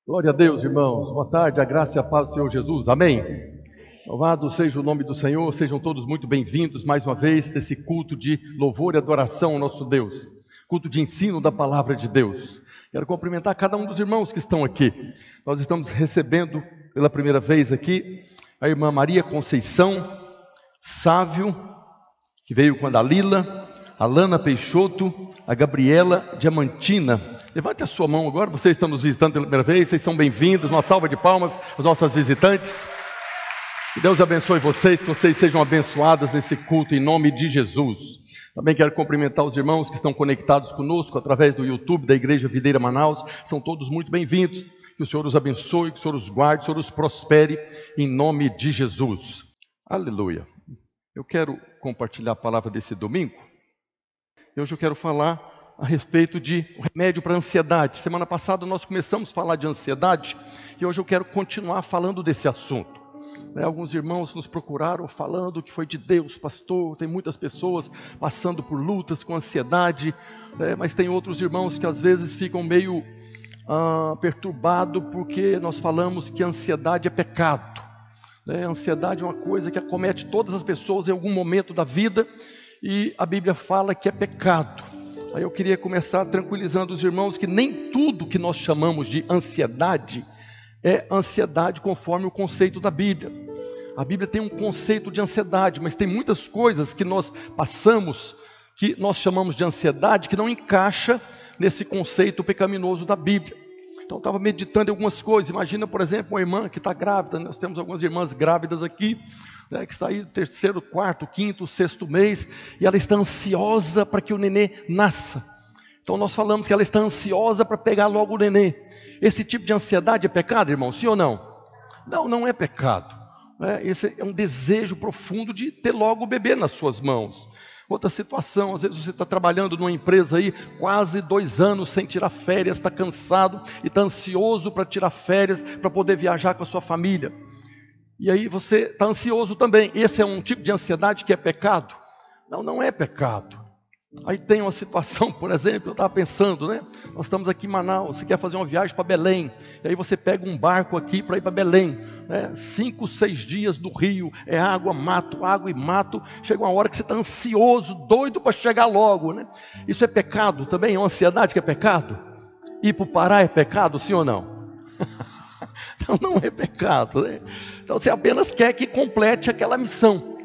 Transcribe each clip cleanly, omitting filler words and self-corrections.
Glória a Deus, irmãos. Boa tarde, a graça e a paz do Senhor Jesus. Amém. Louvado seja o nome do Senhor. Sejam todos muito bem-vindos mais uma vez nesse culto de louvor e adoração ao nosso Deus. Culto de ensino da palavra de Deus. Quero cumprimentar cada um dos irmãos que estão aqui. Nós estamos recebendo pela primeira vez aqui a irmã Maria Conceição Sávio, que veio com a Dalila, a Lana Peixoto, a Gabriela Diamantina. Levante a sua mão agora, vocês estão nos visitando pela primeira vez, vocês são bem-vindos, uma salva de palmas às nossas visitantes. Que Deus abençoe vocês, que vocês sejam abençoados nesse culto em nome de Jesus. Também quero cumprimentar os irmãos que estão conectados conosco através do YouTube da Igreja Videira Manaus, são todos muito bem-vindos. Que o Senhor os abençoe, que o Senhor os guarde, que o Senhor os prospere em nome de Jesus. Aleluia. Eu quero compartilhar a palavra desse domingo. E hoje eu quero falar a respeito de um remédio para a ansiedade. Semana passada nós começamos a falar de ansiedade e hoje eu quero continuar falando desse assunto. Alguns irmãos nos procuraram falando que foi de Deus, pastor. Tem muitas pessoas passando por lutas com ansiedade, mas tem outros irmãos que às vezes ficam meio perturbados porque nós falamos que a ansiedade é pecado. A ansiedade é uma coisa que acomete todas as pessoas em algum momento da vida e a Bíblia fala que é pecado. Aí eu queria começar tranquilizando os irmãos que nem tudo que nós chamamos de ansiedade é ansiedade conforme o conceito da Bíblia. A Bíblia tem um conceito de ansiedade, mas tem muitas coisas que nós passamos, que nós chamamos de ansiedade, que não encaixa nesse conceito pecaminoso da Bíblia. Então eu estava meditando em algumas coisas. Imagina, por exemplo, uma irmã que está grávida. Nós temos algumas irmãs grávidas aqui, que está aí no terceiro, quarto, quinto, sexto mês, e ela está ansiosa para que o nenê nasça. Então nós falamos que ela está ansiosa para pegar logo o nenê. Esse tipo de ansiedade é pecado, irmão? Sim ou não? Não, não é pecado. Esse é um desejo profundo de ter logo o bebê nas suas mãos. Outra situação, às vezes você está trabalhando numa empresa aí, quase 2 anos sem tirar férias, está cansado e está ansioso para tirar férias, para poder viajar com a sua família. E aí você está ansioso também. Esse é um tipo de ansiedade que é pecado? Não, não é pecado. Aí tem uma situação, por exemplo, eu estava pensando, nós estamos aqui em Manaus, você quer fazer uma viagem para Belém, e aí você pega um barco aqui para ir para Belém, 5, 6 dias do rio, é água e mato, chega uma hora que você está ansioso, doido para chegar logo, Isso é pecado também, é uma ansiedade que é pecado? Ir para o Pará é pecado, sim ou não? Então não é pecado, Então você apenas quer que complete aquela missão,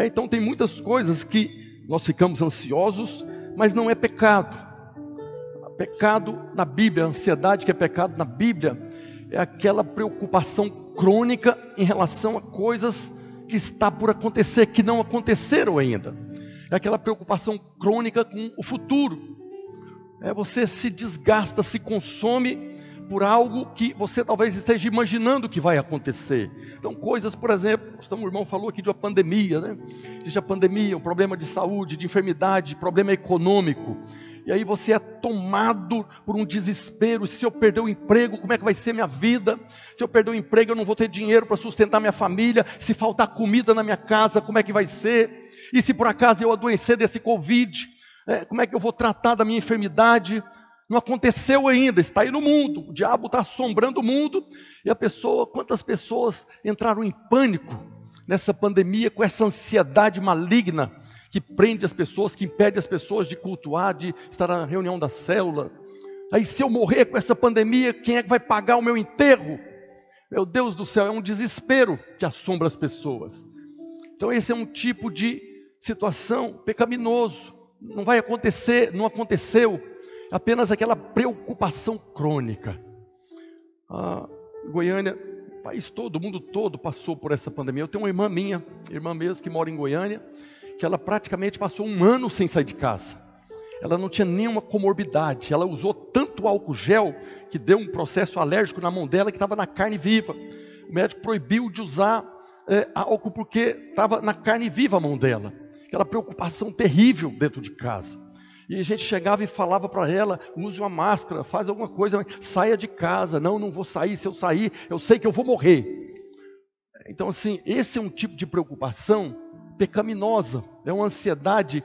Então tem muitas coisas que nós ficamos ansiosos, mas não é pecado. Pecado na Bíblia, a ansiedade que é pecado na Bíblia, é aquela preocupação crônica em relação a coisas que está por acontecer, que não aconteceram ainda. É aquela preocupação crônica com o futuro. Você se desgasta, se consome por algo que você talvez esteja imaginando que vai acontecer. Então coisas, por exemplo, um irmão falou aqui de uma pandemia, Existe a pandemia, um problema de saúde, de enfermidade, problema econômico. E aí você é tomado por um desespero. Se eu perder o emprego, como é que vai ser minha vida? Se eu perder o emprego, eu não vou ter dinheiro para sustentar minha família. Se faltar comida na minha casa, como é que vai ser? E se por acaso eu adoecer desse Covid, como é que eu vou tratar da minha enfermidade? Não aconteceu ainda, está aí no mundo, o diabo está assombrando o mundo, e quantas pessoas entraram em pânico nessa pandemia, com essa ansiedade maligna, que prende as pessoas, que impede as pessoas de cultuar, de estar na reunião da célula. Aí se eu morrer com essa pandemia, quem é que vai pagar o meu enterro? Meu Deus do céu, é um desespero que assombra as pessoas. Então esse é um tipo de situação pecaminoso, não vai acontecer, não aconteceu, apenas aquela preocupação crônica. Goiânia, o país todo, o mundo todo passou por essa pandemia. Eu tenho uma irmã minha, irmã mesmo, que mora em Goiânia, que ela praticamente passou 1 ano sem sair de casa. Ela não tinha nenhuma comorbidade, ela usou tanto álcool gel, que deu um processo alérgico na mão dela, que estava na carne viva. O médico proibiu de usar álcool, porque estava na carne viva a mão dela. Aquela preocupação terrível dentro de casa. E a gente chegava e falava para ela, use uma máscara, faz alguma coisa, saia de casa. Não vou sair, se eu sair, eu sei que eu vou morrer. Então assim, esse é um tipo de preocupação pecaminosa, é uma ansiedade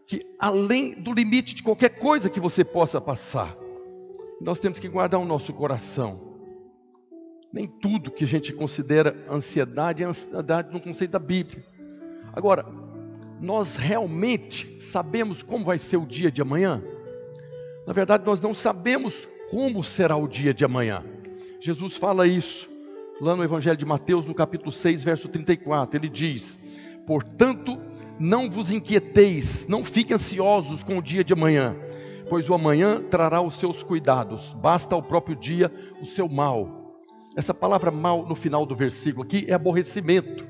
que além do limite de qualquer coisa que você possa passar. Nós temos que guardar o nosso coração. Nem tudo que a gente considera ansiedade é ansiedade no conceito da Bíblia. Agora, nós realmente sabemos como vai ser o dia de amanhã? Na verdade, nós não sabemos como será o dia de amanhã. Jesus fala isso lá no Evangelho de Mateus, no capítulo 6, verso 34. Ele diz: portanto, não vos inquieteis, não fiquem ansiosos com o dia de amanhã, pois o amanhã trará os seus cuidados, basta ao próprio dia o seu mal. Essa palavra mal no final do versículo aqui é aborrecimento.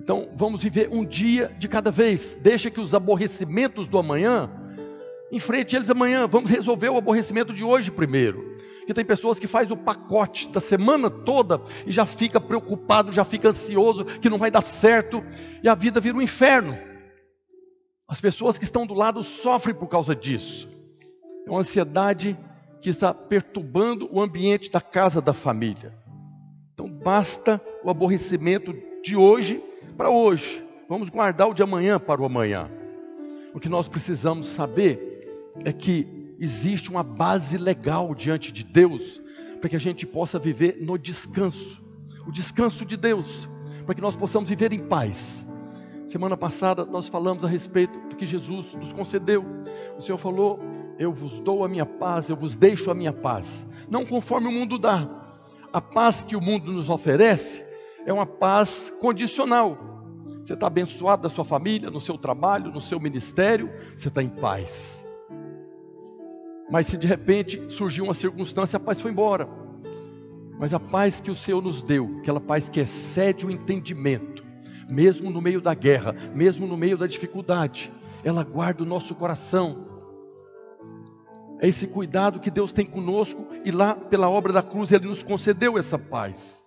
Então vamos viver um dia de cada vez. Deixa que os aborrecimentos do amanhã, enfrente eles amanhã. Vamos resolver o aborrecimento de hoje primeiro. Porque tem pessoas que fazem o pacote da semana toda e já fica preocupado, já fica ansioso, que não vai dar certo, e a vida vira um inferno. As pessoas que estão do lado sofrem por causa disso. É uma ansiedade que está perturbando o ambiente da casa da família. Então basta o aborrecimento de hoje para hoje. Vamos guardar o de amanhã para o amanhã. O que nós precisamos saber é que existe uma base legal diante de Deus para que a gente possa viver no descanso. O descanso de Deus, para que nós possamos viver em paz. Semana passada nós falamos a respeito do que Jesus nos concedeu. O Senhor falou: eu vos dou a minha paz, eu vos deixo a minha paz. Não conforme o mundo dá. A paz que o mundo nos oferece é uma paz condicional. Você está abençoado da sua família, no seu trabalho, no seu ministério, você está em paz. Mas se de repente surgiu uma circunstância, a paz foi embora. Mas a paz que o Senhor nos deu, aquela paz que excede o entendimento, mesmo no meio da guerra, mesmo no meio da dificuldade, ela guarda o nosso coração. É esse cuidado que Deus tem conosco, e lá pela obra da cruz Ele nos concedeu essa paz.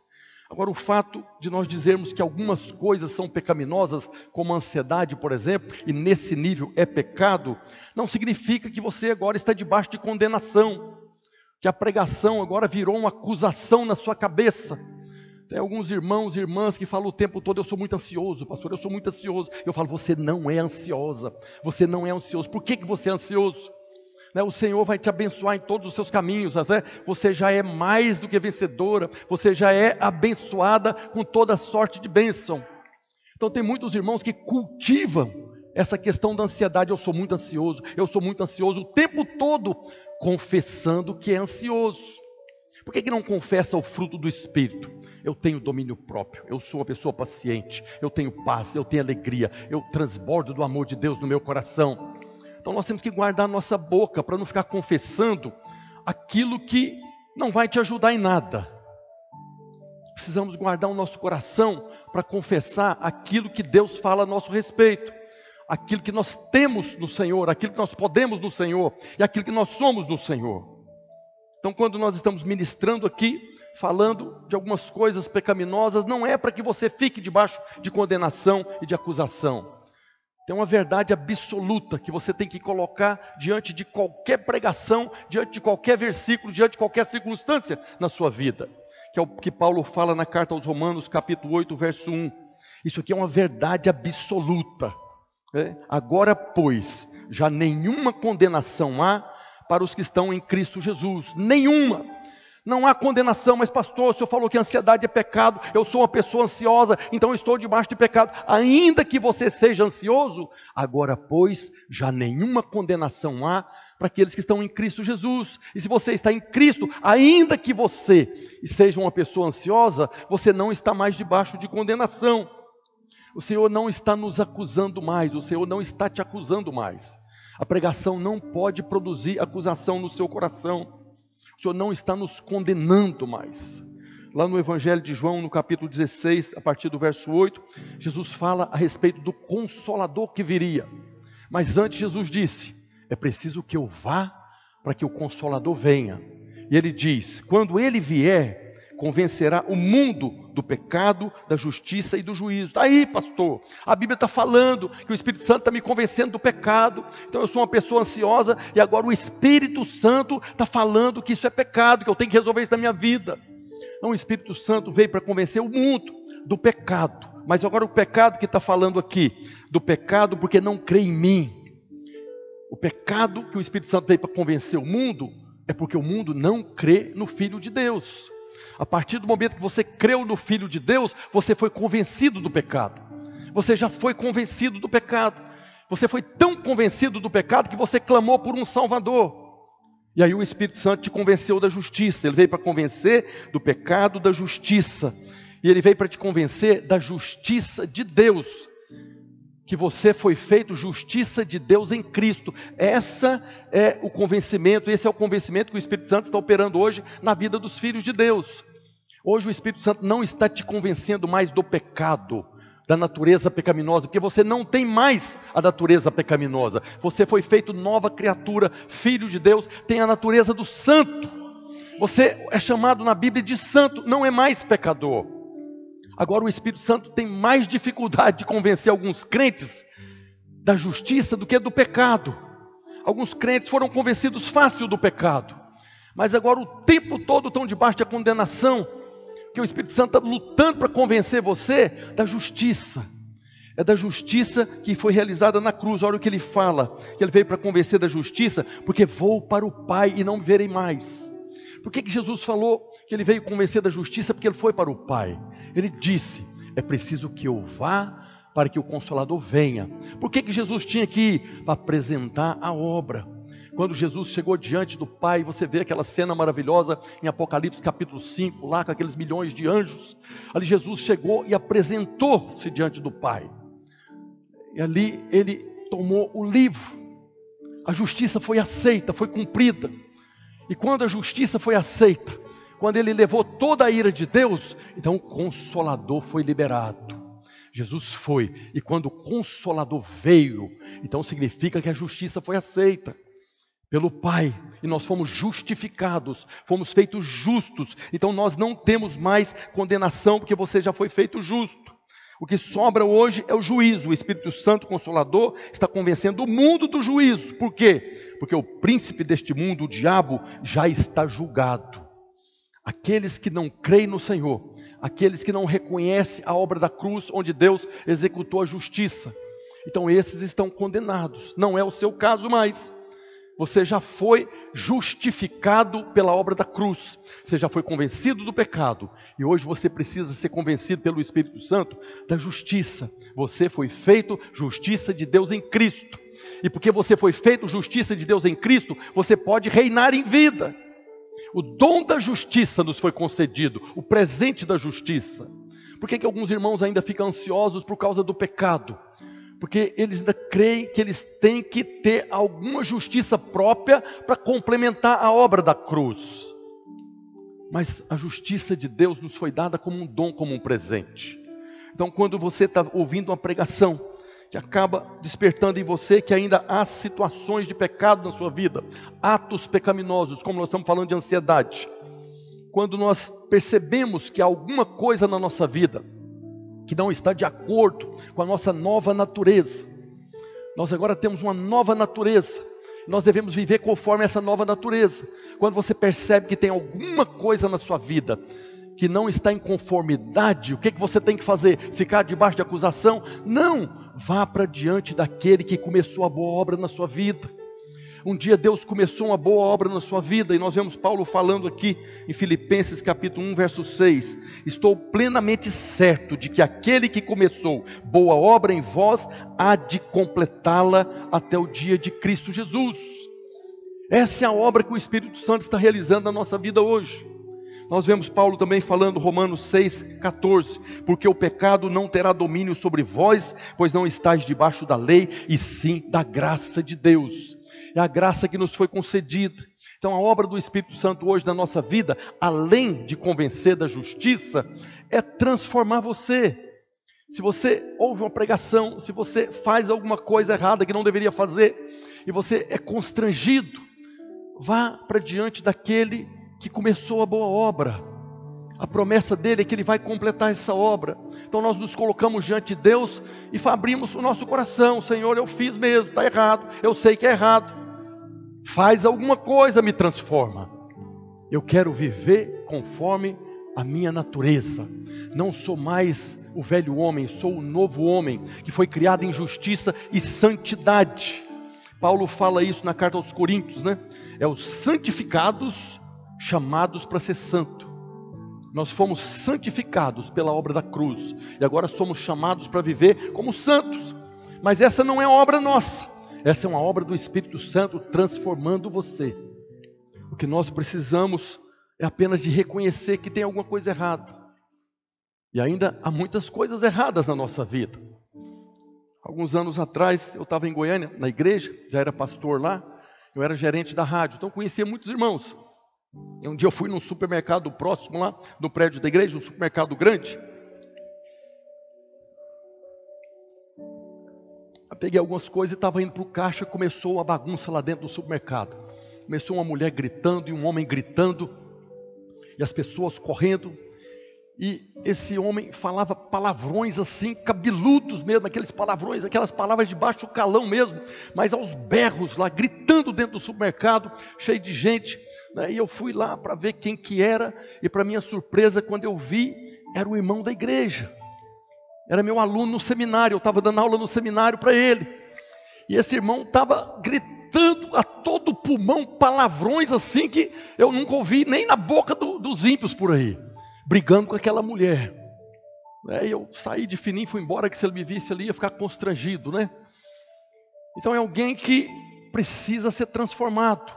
Agora, o fato de nós dizermos que algumas coisas são pecaminosas, como a ansiedade, por exemplo, e nesse nível é pecado, não significa que você agora está debaixo de condenação, que a pregação agora virou uma acusação na sua cabeça. Tem alguns irmãos e irmãs que falam o tempo todo: eu sou muito ansioso, pastor, eu sou muito ansioso. Eu falo: você não é ansiosa, você não é ansioso. Por que você é ansioso? O Senhor vai te abençoar em todos os seus caminhos. Você já é mais do que vencedora, você já é abençoada com toda sorte de bênção. Então tem muitos irmãos que cultivam essa questão da ansiedade: eu sou muito ansioso o tempo todo, confessando que é ansioso. Por que não confessa o fruto do Espírito? Eu tenho domínio próprio, eu sou uma pessoa paciente, eu tenho paz, eu tenho alegria, eu transbordo do amor de Deus no meu coração. Então nós temos que guardar nossa boca para não ficar confessando aquilo que não vai te ajudar em nada. Precisamos guardar o nosso coração para confessar aquilo que Deus fala a nosso respeito, aquilo que nós temos no Senhor, aquilo que nós podemos no Senhor e aquilo que nós somos no Senhor. Então, quando nós estamos ministrando aqui, falando de algumas coisas pecaminosas, não é para que você fique debaixo de condenação e de acusação. Tem uma verdade absoluta que você tem que colocar diante de qualquer pregação, diante de qualquer versículo, diante de qualquer circunstância na sua vida, que é o que Paulo fala na carta aos Romanos, capítulo 8, verso 1. Isso aqui é uma verdade absoluta. Agora, pois, já nenhuma condenação há para os que estão em Cristo Jesus. Nenhuma. Não há condenação. Mas pastor, o senhor falou que a ansiedade é pecado, eu sou uma pessoa ansiosa, então eu estou debaixo de pecado. Ainda que você seja ansioso, agora pois, já nenhuma condenação há para aqueles que estão em Cristo Jesus. E se você está em Cristo, ainda que você seja uma pessoa ansiosa, você não está mais debaixo de condenação. O Senhor não está nos acusando mais, o Senhor não está te acusando mais. A pregação não pode produzir acusação no seu coração. O Senhor não está nos condenando mais. Lá no Evangelho de João, no capítulo 16, a partir do verso 8, Jesus fala a respeito do Consolador que viria. Mas antes Jesus disse: é preciso que eu vá para que o Consolador venha. E ele diz: quando ele vier, convencerá o mundo do pecado, da justiça e do juízo. Está aí, pastor, a Bíblia está falando que o Espírito Santo está me convencendo do pecado, então eu sou uma pessoa ansiosa, e agora o Espírito Santo está falando que isso é pecado, que eu tenho que resolver isso na minha vida. Então o Espírito Santo veio para convencer o mundo do pecado, mas agora o pecado que está falando aqui, do pecado porque não crê em mim. O pecado que o Espírito Santo veio para convencer o mundo, é porque o mundo não crê no Filho de Deus. A partir do momento que você creu no Filho de Deus, você foi convencido do pecado. Você já foi convencido do pecado. Você foi tão convencido do pecado que você clamou por um Salvador. E aí o Espírito Santo te convenceu da justiça. Ele veio para convencer do pecado, da justiça. E ele veio para te convencer da justiça de Deus. Que você foi feito justiça de Deus em Cristo. Essa é o convencimento, esse é o convencimento que o Espírito Santo está operando hoje na vida dos filhos de Deus. Hoje o Espírito Santo não está te convencendo mais do pecado, da natureza pecaminosa, porque você não tem mais a natureza pecaminosa. Você foi feito nova criatura, filho de Deus, tem a natureza do santo. Você é chamado na Bíblia de santo, não é mais pecador. Agora o Espírito Santo tem mais dificuldade de convencer alguns crentes da justiça do que do pecado. Alguns crentes foram convencidos fácil do pecado, mas agora o tempo todo estão debaixo da condenação, porque o Espírito Santo está lutando para convencer você da justiça. É da justiça que foi realizada na cruz. Olha o que ele fala, que ele veio para convencer da justiça, porque vou para o Pai e não me verei mais. Por que Jesus falou que ele veio convencer da justiça? Porque ele foi para o Pai. Ele disse, é preciso que eu vá para que o Consolador venha. Por que Jesus tinha que ir? Para apresentar a obra. Quando Jesus chegou diante do Pai, você vê aquela cena maravilhosa em Apocalipse capítulo 5, lá com aqueles milhões de anjos. Ali Jesus chegou e apresentou-se diante do Pai. E ali ele tomou o livro. A justiça foi aceita, foi cumprida. E quando a justiça foi aceita, quando ele levou toda a ira de Deus, então o Consolador foi liberado. Jesus foi, e quando o Consolador veio, então significa que a justiça foi aceita pelo Pai, e nós fomos justificados, fomos feitos justos. Então nós não temos mais condenação, porque você já foi feito justo. O que sobra hoje é o juízo. O Espírito Santo Consolador está convencendo o mundo do juízo. Por quê? Porque o príncipe deste mundo, o diabo, já está julgado. Aqueles que não creem no Senhor, aqueles que não reconhecem a obra da cruz, onde Deus executou a justiça, então esses estão condenados. Não é o seu caso mais. Você já foi justificado pela obra da cruz. Você já foi convencido do pecado. E hoje você precisa ser convencido pelo Espírito Santo da justiça. Você foi feito justiça de Deus em Cristo. E porque você foi feito justiça de Deus em Cristo, você pode reinar em vida. O dom da justiça nos foi concedido, o presente da justiça. Por que alguns irmãos ainda ficam ansiosos por causa do pecado? Porque eles ainda creem que eles têm que ter alguma justiça própria para complementar a obra da cruz. Mas a justiça de Deus nos foi dada como um dom, como um presente. Então quando você está ouvindo uma pregação que acaba despertando em você que ainda há situações de pecado na sua vida, atos pecaminosos, como nós estamos falando de ansiedade. Quando nós percebemos que há alguma coisa na nossa vida que não está de acordo com a nossa nova natureza, nós agora temos uma nova natureza, nós devemos viver conforme essa nova natureza. Quando você percebe que tem alguma coisa na sua vida que não está em conformidade, o que você tem que fazer? Ficar debaixo de acusação? Não, vá para diante daquele que começou a boa obra na sua vida. Um dia Deus começou uma boa obra na sua vida, e nós vemos Paulo falando aqui em Filipenses capítulo 1, verso 6. Estou plenamente certo de que aquele que começou boa obra em vós, há de completá-la até o dia de Cristo Jesus. Essa é a obra que o Espírito Santo está realizando na nossa vida hoje. Nós vemos Paulo também falando, Romanos 6,14, porque o pecado não terá domínio sobre vós, pois não estáis debaixo da lei, e sim da graça de Deus. É a graça que nos foi concedida. Então a obra do Espírito Santo hoje na nossa vida, além de convencer da justiça, é transformar você. Se você ouve uma pregação, se você faz alguma coisa errada que não deveria fazer, e você é constrangido, vá para diante daquele que começou a boa obra. A promessa dele é que ele vai completar essa obra. Então nós nos colocamos diante de Deus e abrimos o nosso coração. Senhor, eu fiz mesmo, está errado, eu sei que é errado. Faz alguma coisa, me transforma. Eu quero viver conforme a minha natureza. Não sou mais o velho homem, sou o novo homem, que foi criado em justiça e santidade. Paulo fala isso na carta aos Coríntios, né? É os santificados chamados para ser santo. Nós fomos santificados pela obra da cruz e agora somos chamados para viver como santos. Mas essa não é obra nossa, essa é uma obra do Espírito Santo transformando você. O que nós precisamos é apenas de reconhecer que tem alguma coisa errada. E ainda há muitas coisas erradas na nossa vida. Alguns anos atrás eu estava em Goiânia, na igreja, já era pastor lá, eu era gerente da rádio, então conhecia muitos irmãos. E um dia eu fui num supermercado próximo lá, do prédio da igreja, um supermercado grande. Eu peguei algumas coisas e estava indo para o caixa, começou uma bagunça lá dentro do supermercado. Começou uma mulher gritando e um homem gritando, e as pessoas correndo. E esse homem falava palavrões assim, cabeludos mesmo, aqueles palavrões, aquelas palavras de baixo calão mesmo, mas aos berros lá, gritando dentro do supermercado, cheio de gente. E eu fui lá para ver quem que era, e para minha surpresa, quando eu vi, era o irmão da igreja. Era meu aluno no seminário, eu estava dando aula no seminário para ele. E esse irmão estava gritando a todo pulmão, palavrões assim que eu nunca ouvi nem na boca dos ímpios por aí. Brigando com aquela mulher. Eu saí de fininho, fui embora, que se ele me visse ali ia ficar constrangido, né? Então é alguém que precisa ser transformado.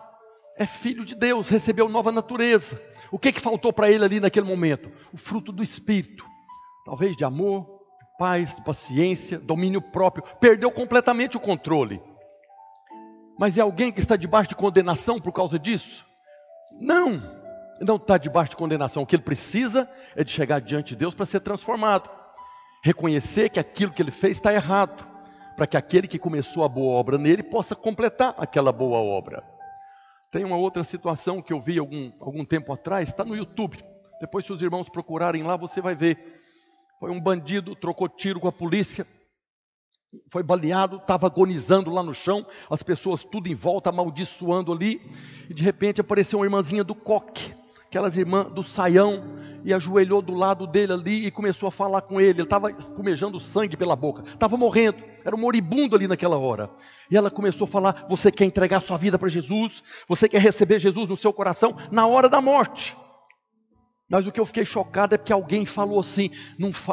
É filho de Deus, recebeu nova natureza. O que faltou para ele ali naquele momento? O fruto do Espírito. Talvez de amor, de paz, de paciência, domínio próprio. Perdeu completamente o controle. Mas é alguém que está debaixo de condenação por causa disso? Não. Não está debaixo de condenação. O que ele precisa é de chegar diante de Deus para ser transformado. Reconhecer que aquilo que ele fez está errado. Para que aquele que começou a boa obra nele possa completar aquela boa obra. Tem uma outra situação que eu vi algum tempo atrás, está no YouTube. Depois, se os irmãos procurarem lá, você vai ver. Foi um bandido, trocou tiro com a polícia. Foi baleado, estava agonizando lá no chão. As pessoas tudo em volta, amaldiçoando ali. E de repente apareceu uma irmãzinha do coque. Aquelas irmãs do saião, e ajoelhou do lado dele ali e começou a falar com ele. Ele estava espumejando sangue pela boca, estava morrendo, era um moribundo ali naquela hora. E ela começou a falar: você quer entregar sua vida para Jesus? Você quer receber Jesus no seu coração na hora da morte? Mas o que eu fiquei chocado é que alguém falou assim: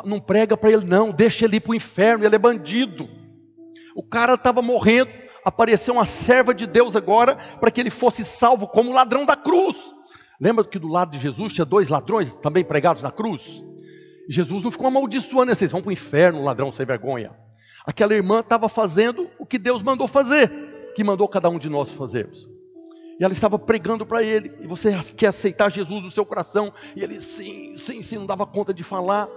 não prega para ele não, deixa ele ir para o inferno, ele é bandido. O cara estava morrendo, apareceu uma serva de Deus agora, para que ele fosse salvo como ladrão da cruz. Lembra que do lado de Jesus tinha 2 ladrões também pregados na cruz? Jesus não ficou amaldiçoando, vocês vão para o inferno, ladrão sem vergonha. Aquela irmã estava fazendo o que Deus mandou fazer, que mandou cada um de nós fazermos. E ela estava pregando para ele: e você quer aceitar Jesus no seu coração? E ele, sim, não dava conta de falar.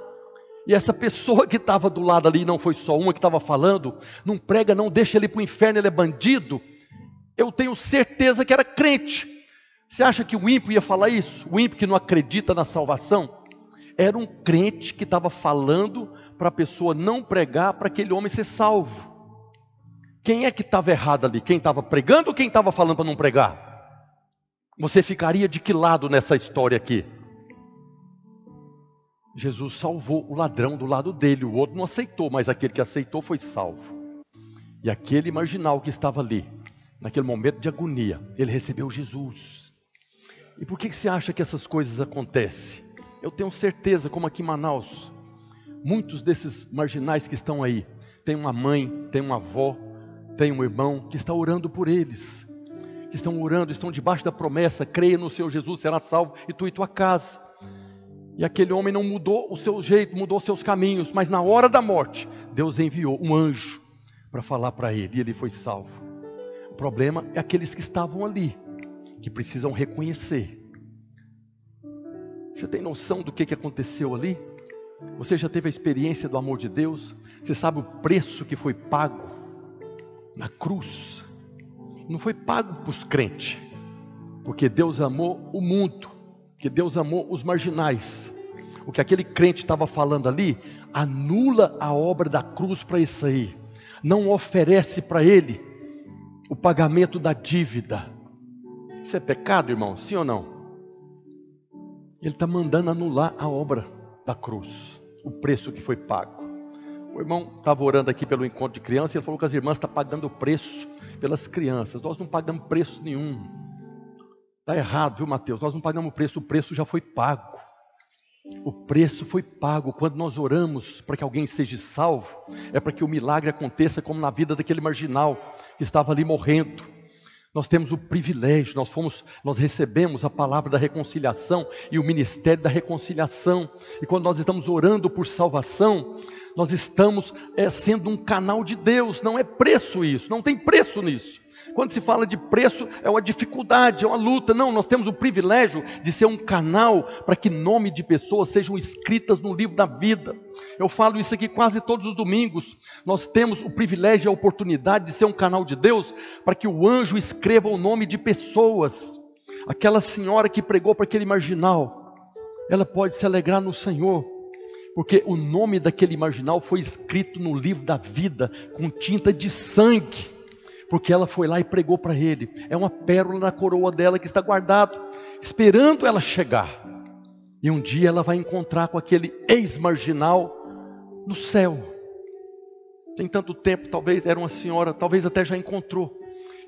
E essa pessoa que estava do lado ali, não foi só uma que estava falando: não prega não, deixa ele para o inferno, ele é bandido. Eu tenho certeza que era crente. Você acha que o ímpio ia falar isso? O ímpio que não acredita na salvação? Era um crente que estava falando para a pessoa não pregar, para aquele homem ser salvo. Quem é que estava errado ali? Quem estava pregando ou quem estava falando para não pregar? Você ficaria de que lado nessa história aqui? Jesus salvou o ladrão do lado dele, o outro não aceitou, mas aquele que aceitou foi salvo. E aquele marginal que estava ali, naquele momento de agonia, ele recebeu Jesus. E por que você acha que essas coisas acontecem? Eu tenho certeza, como aqui em Manaus, muitos desses marginais que estão aí, tem uma mãe, tem uma avó, tem um irmão que está orando por eles, que estão orando, estão debaixo da promessa: creia no seu Jesus, será salvo, e tu e tua casa. E aquele homem não mudou o seu jeito, mudou os seus caminhos, mas na hora da morte, Deus enviou um anjo para falar para ele, e ele foi salvo. O problema é aqueles que estavam ali, que precisam reconhecer. Você tem noção do que aconteceu ali? Você já teve a experiência do amor de Deus? Você sabe o preço que foi pago na cruz? Não foi pago para os crentes, porque Deus amou o mundo, porque Deus amou os marginais. O que aquele crente estava falando ali, anula a obra da cruz para isso aí. Não oferece para ele o pagamento da dívida. Isso é pecado, irmão? Sim ou não? Ele está mandando anular a obra da cruz, o preço que foi pago. O irmão estava orando aqui pelo encontro de crianças, e ele falou que as irmãs estão pagando o preço pelas crianças. Nós não pagamos preço nenhum. Está errado, viu, Mateus? Nós não pagamos preço, o preço já foi pago. O preço foi pago. Quando nós oramos para que alguém seja salvo, é para que o milagre aconteça como na vida daquele marginal que estava ali morrendo. Nós temos o privilégio, nós recebemos a palavra da reconciliação e o ministério da reconciliação. E quando nós estamos orando por salvação, nós estamos sendo um canal de Deus. Não é preço isso, não tem preço nisso. Quando se fala de preço, é uma dificuldade, é uma luta. Não, nós temos o privilégio de ser um canal para que nome de pessoas sejam escritas no livro da vida. Eu falo isso aqui quase todos os domingos. Nós temos o privilégio e a oportunidade de ser um canal de Deus para que o anjo escreva o nome de pessoas. Aquela senhora que pregou para aquele marginal, ela pode se alegrar no Senhor, porque o nome daquele marginal foi escrito no livro da vida com tinta de sangue. Porque ela foi lá e pregou para ele. É uma pérola na coroa dela que está guardado, esperando ela chegar. E um dia ela vai encontrar com aquele ex-marginal no céu. Tem tanto tempo, talvez era uma senhora, talvez até já encontrou.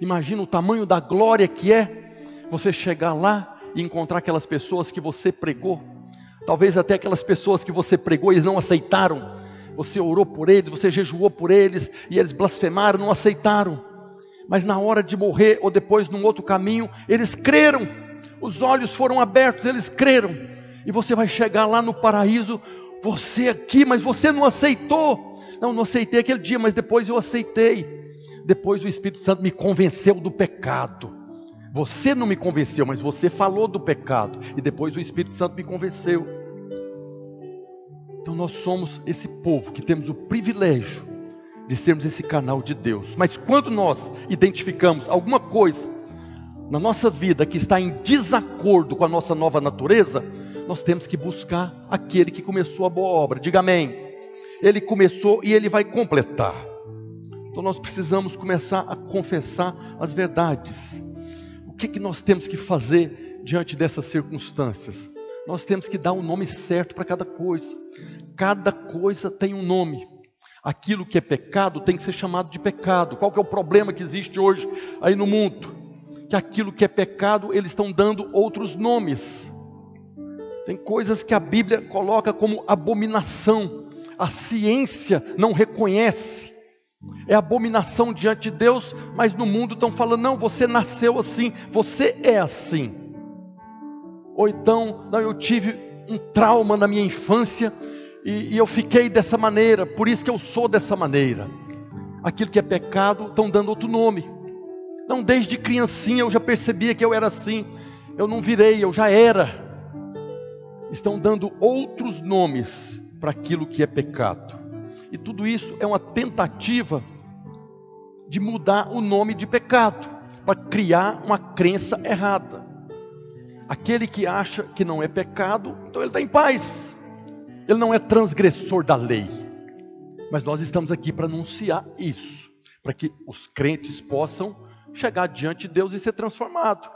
Imagina o tamanho da glória que é você chegar lá e encontrar aquelas pessoas que você pregou. Talvez até aquelas pessoas que você pregou e eles não aceitaram. Você orou por eles, você jejuou por eles e eles blasfemaram, não aceitaram. Mas na hora de morrer, ou depois num outro caminho, eles creram, os olhos foram abertos, eles creram, e você vai chegar lá no paraíso, você aqui, mas você não aceitou. Não aceitei aquele dia, mas depois eu aceitei. Depois o Espírito Santo me convenceu do pecado. Você não me convenceu, mas você falou do pecado, e depois o Espírito Santo me convenceu. Então nós somos esse povo que temos o privilégio de sermos esse canal de Deus. Mas quando nós identificamos alguma coisa na nossa vida que está em desacordo com a nossa nova natureza, nós temos que buscar aquele que começou a boa obra. Diga amém. Ele começou e ele vai completar. Então nós precisamos começar a confessar as verdades. O que nós temos que fazer diante dessas circunstâncias? Nós temos que dar um nome certo para cada coisa. Cada coisa tem um nome. Aquilo que é pecado tem que ser chamado de pecado. Qual que é o problema que existe hoje aí no mundo? Que aquilo que é pecado, eles estão dando outros nomes. Tem coisas que a Bíblia coloca como abominação. A ciência não reconhece. É abominação diante de Deus, mas no mundo estão falando, não, você nasceu assim, você é assim. Ou então, não, eu tive um trauma na minha infância, e eu fiquei dessa maneira, por isso que eu sou dessa maneira. Aquilo que é pecado, estão dando outro nome. Não, desde criancinha eu já percebia que eu era assim. Eu não virei, eu já era. Estão dando outros nomes para aquilo que é pecado. E tudo isso é uma tentativa de mudar o nome de pecado, para criar uma crença errada. Aquele que acha que não é pecado, então ele está em paz. Ele não é transgressor da lei. Mas nós estamos aqui para anunciar isso, para que os crentes possam chegar diante de Deus e ser transformados.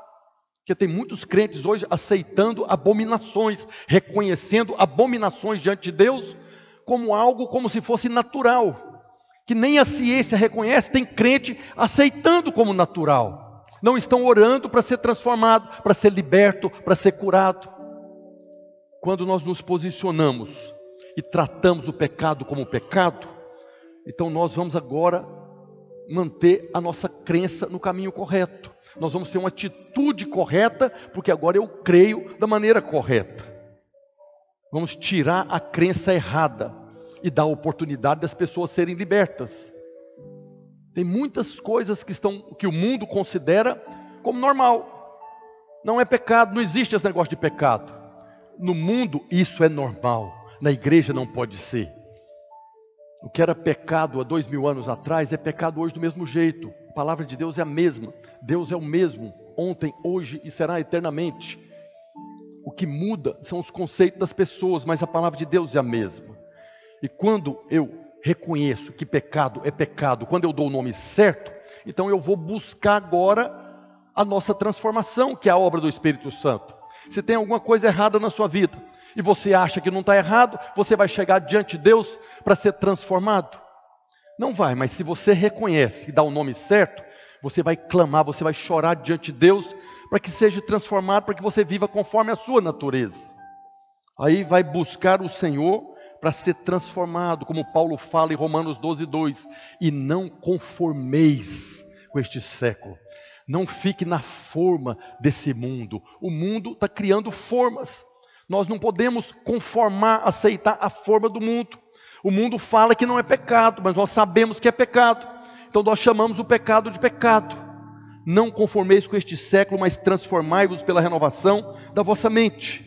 Porque tem muitos crentes hoje aceitando abominações, reconhecendo abominações diante de Deus como algo como se fosse natural, que nem a ciência reconhece. Tem crente aceitando como natural. Não estão orando para ser transformado, para ser liberto, para ser curado. Quando nós nos posicionamos e tratamos o pecado como pecado, então nós vamos agora manter a nossa crença no caminho correto. Nós vamos ter uma atitude correta, porque agora eu creio da maneira correta. Vamos tirar a crença errada e dar a oportunidade das pessoas serem libertas. Tem muitas coisas que o mundo considera como normal. Não é pecado, não existe esse negócio de pecado. No mundo isso é normal, na igreja não pode ser. O que era pecado há 2000 anos atrás é pecado hoje do mesmo jeito. A palavra de Deus é a mesma. Deus é o mesmo, ontem, hoje e será eternamente. O que muda são os conceitos das pessoas, mas a palavra de Deus é a mesma. E quando eu reconheço que pecado é pecado, quando eu dou o nome certo, então eu vou buscar agora a nossa transformação, que é a obra do Espírito Santo. Se tem alguma coisa errada na sua vida, e você acha que não está errado, você vai chegar diante de Deus para ser transformado? Não vai, mas se você reconhece e dá o nome certo, você vai clamar, você vai chorar diante de Deus, para que seja transformado, para que você viva conforme a sua natureza. Aí vai buscar o Senhor para ser transformado, como Paulo fala em Romanos 12:2. E não conformeis com este século. Não fique na forma desse mundo. O mundo está criando formas. Nós não podemos conformar, aceitar a forma do mundo. O mundo fala que não é pecado, mas nós sabemos que é pecado. Então nós chamamos o pecado de pecado. Não conformeis com este século, mas transformai-vos pela renovação da vossa mente.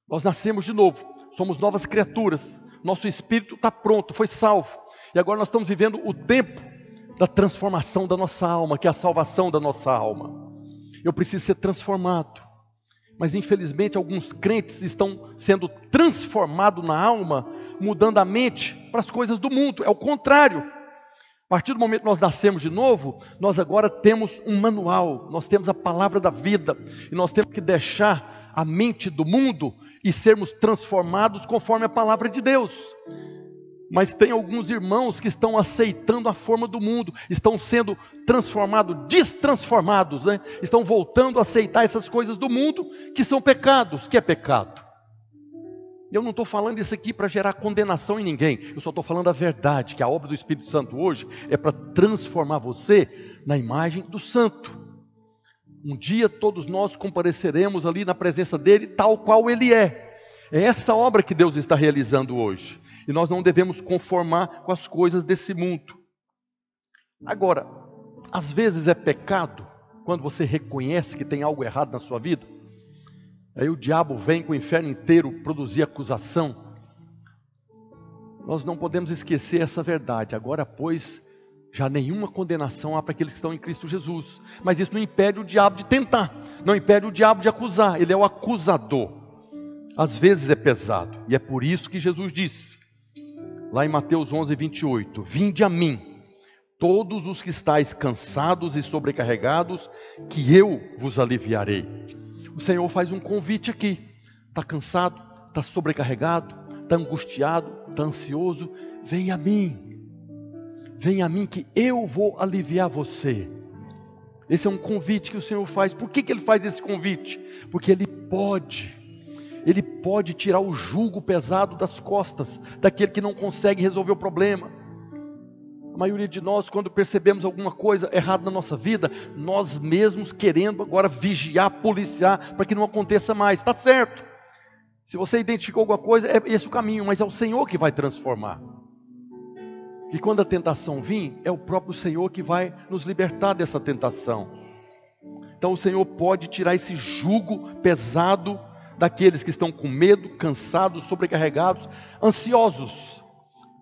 Nós nascemos de novo, somos novas criaturas. Nosso espírito está pronto, foi salvo. E agora nós estamos vivendo o tempo da transformação da nossa alma, que é a salvação da nossa alma. Eu preciso ser transformado. Mas infelizmente alguns crentes estão sendo transformados na alma, mudando a mente para as coisas do mundo. É o contrário. A partir do momento que nós nascemos de novo, nós agora temos um manual, nós temos a palavra da vida, e nós temos que deixar a mente do mundo e sermos transformados conforme a palavra de Deus. Mas tem alguns irmãos que estão aceitando a forma do mundo, estão sendo transformados, destransformados, né? Estão voltando a aceitar essas coisas do mundo, que são pecados. Que é pecado? Eu não estou falando isso aqui para gerar condenação em ninguém, eu só estou falando a verdade, que a obra do Espírito Santo hoje é para transformar você na imagem do Santo. Um dia todos nós compareceremos ali na presença dele, tal qual ele é. É essa obra que Deus está realizando hoje. E nós não devemos conformar com as coisas desse mundo. Agora, às vezes é pecado, quando você reconhece que tem algo errado na sua vida. Aí o diabo vem com o inferno inteiro produzir acusação. Nós não podemos esquecer essa verdade. Agora, pois, já nenhuma condenação há para aqueles que estão em Cristo Jesus. Mas isso não impede o diabo de tentar, não impede o diabo de acusar. Ele é o acusador. Às vezes é pesado, e é por isso que Jesus disse, lá em Mateus 11:28, vinde a mim, todos os que estáis cansados e sobrecarregados, que eu vos aliviarei. O Senhor faz um convite aqui. Está cansado, está sobrecarregado, está angustiado, está ansioso, vem a mim. Venha a mim que eu vou aliviar você. Esse é um convite que o Senhor faz. Por que Ele faz esse convite? Porque Ele pode tirar o jugo pesado das costas daquele que não consegue resolver o problema. A maioria de nós, quando percebemos alguma coisa errada na nossa vida, nós mesmos querendo agora vigiar, policiar, para que não aconteça mais. Está certo. Se você identificou alguma coisa, é esse o caminho, mas é o Senhor que vai transformar. E quando a tentação vir, é o próprio Senhor que vai nos libertar dessa tentação. Então o Senhor pode tirar esse jugo pesado daqueles que estão com medo, cansados, sobrecarregados, ansiosos,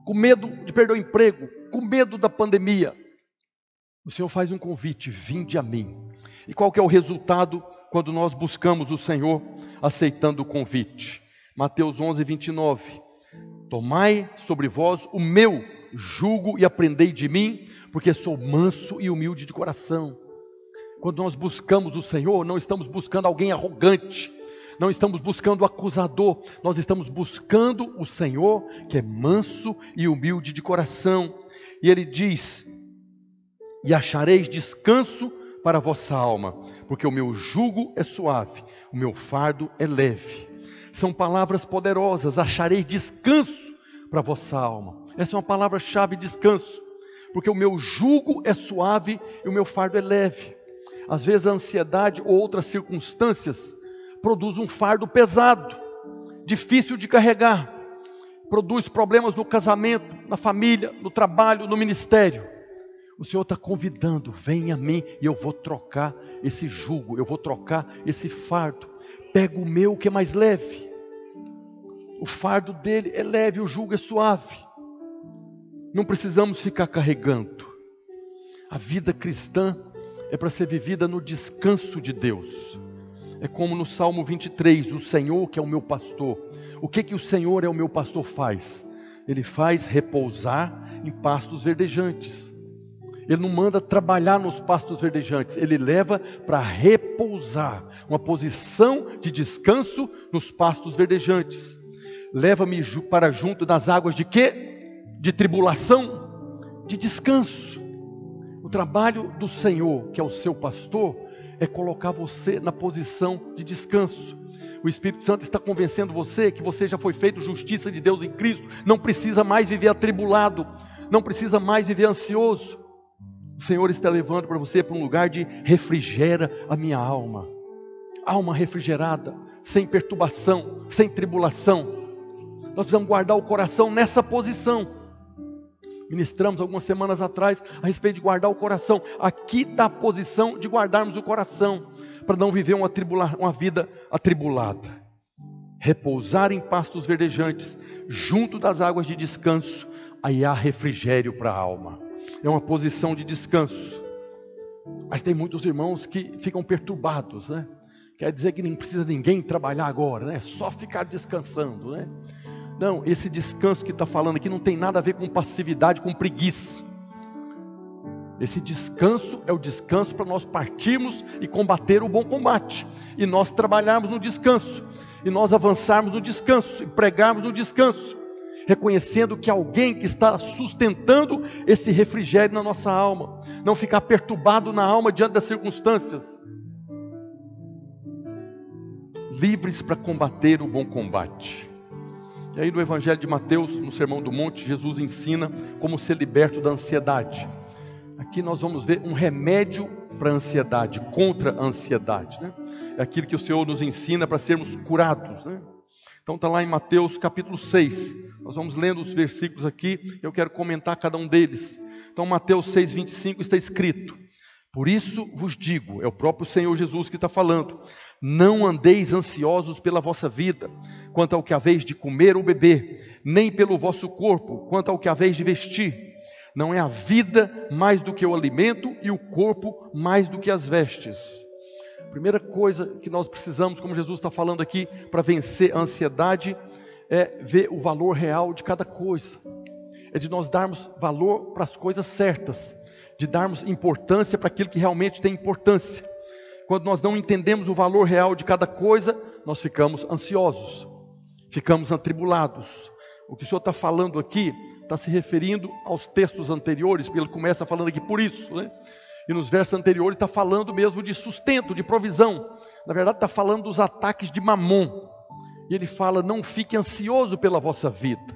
com medo de perder o emprego, com medo da pandemia. O Senhor faz um convite, vinde a mim. E qual que é o resultado quando nós buscamos o Senhor aceitando o convite? Mateus 11:29. Tomai sobre vós o meu jugo e aprendei de mim, porque sou manso e humilde de coração. Quando nós buscamos o Senhor, não estamos buscando alguém arrogante, não estamos buscando o acusador, nós estamos buscando o Senhor, que é manso e humilde de coração. E Ele diz, e achareis descanso para a vossa alma, porque o meu jugo é suave, o meu fardo é leve. São palavras poderosas, achareis descanso para a vossa alma. Essa é uma palavra-chave, descanso, porque o meu jugo é suave e o meu fardo é leve. Às vezes a ansiedade ou outras circunstâncias produz um fardo pesado, difícil de carregar, produz problemas no casamento, na família, no trabalho, no ministério. O Senhor está convidando, vem a mim e eu vou trocar esse jugo, eu vou trocar esse fardo. Pega o meu que é mais leve. O fardo dele é leve, o jugo é suave. Não precisamos ficar carregando. A vida cristã é para ser vivida no descanso de Deus. É como no Salmo 23, o Senhor que é o meu pastor. O que o Senhor é o meu pastor faz? Ele faz repousar em pastos verdejantes. Ele não manda trabalhar nos pastos verdejantes, Ele leva para repousar, uma posição de descanso nos pastos verdejantes. Leva-me para junto das águas de quê? De tribulação, de descanso. O trabalho do Senhor, que é o seu pastor, é colocar você na posição de descanso. O Espírito Santo está convencendo você que você já foi feito justiça de Deus em Cristo. Não precisa mais viver atribulado. Não precisa mais viver ansioso. O Senhor está levando para você para um lugar de refrigera a minha alma. Alma refrigerada, sem perturbação, sem tribulação. Nós precisamos guardar o coração nessa posição. Ministramos algumas semanas atrás a respeito de guardar o coração. Aqui está a posição de guardarmos o coração, para não viver uma vida atribulada. Repousar em pastos verdejantes, junto das águas de descanso, aí há refrigério para a alma. É uma posição de descanso. Mas tem muitos irmãos que ficam perturbados, né? Quer dizer que nem precisa ninguém trabalhar agora, né? É só ficar descansando, né? Não, esse descanso que está falando aqui não tem nada a ver com passividade, com preguiça. Esse descanso é o descanso para nós partirmos e combater o bom combate. E nós trabalharmos no descanso. E nós avançarmos no descanso. E pregarmos no descanso. Reconhecendo que alguém que está sustentando esse refrigério na nossa alma. Não ficar perturbado na alma diante das circunstâncias. Livres para combater o bom combate. E aí no Evangelho de Mateus, no Sermão do Monte, Jesus ensina como ser liberto da ansiedade. Aqui nós vamos ver um remédio para a ansiedade, contra a ansiedade, né? É aquilo que o Senhor nos ensina para sermos curados, né? Então está lá em Mateus capítulo 6, nós vamos lendo os versículos aqui, eu quero comentar cada um deles. Então Mateus 6, 25 está escrito: por isso vos digo, é o próprio Senhor Jesus que está falando, não andeis ansiosos pela vossa vida, quanto ao que haveis de comer ou beber, nem pelo vosso corpo, quanto ao que haveis de vestir. Não é a vida mais do que o alimento e o corpo mais do que as vestes. A primeira coisa que nós precisamos, como Jesus está falando aqui, para vencer a ansiedade, é ver o valor real de cada coisa. É de nós darmos valor para as coisas certas, de darmos importância para aquilo que realmente tem importância. Quando nós não entendemos o valor real de cada coisa, nós ficamos ansiosos, ficamos atribulados. O que o Senhor está falando aqui está se referindo aos textos anteriores, porque ele começa falando aqui por isso, né? E nos versos anteriores está falando mesmo de sustento, de provisão. Na verdade está falando dos ataques de Mamon. E ele fala, não fique ansioso pela vossa vida.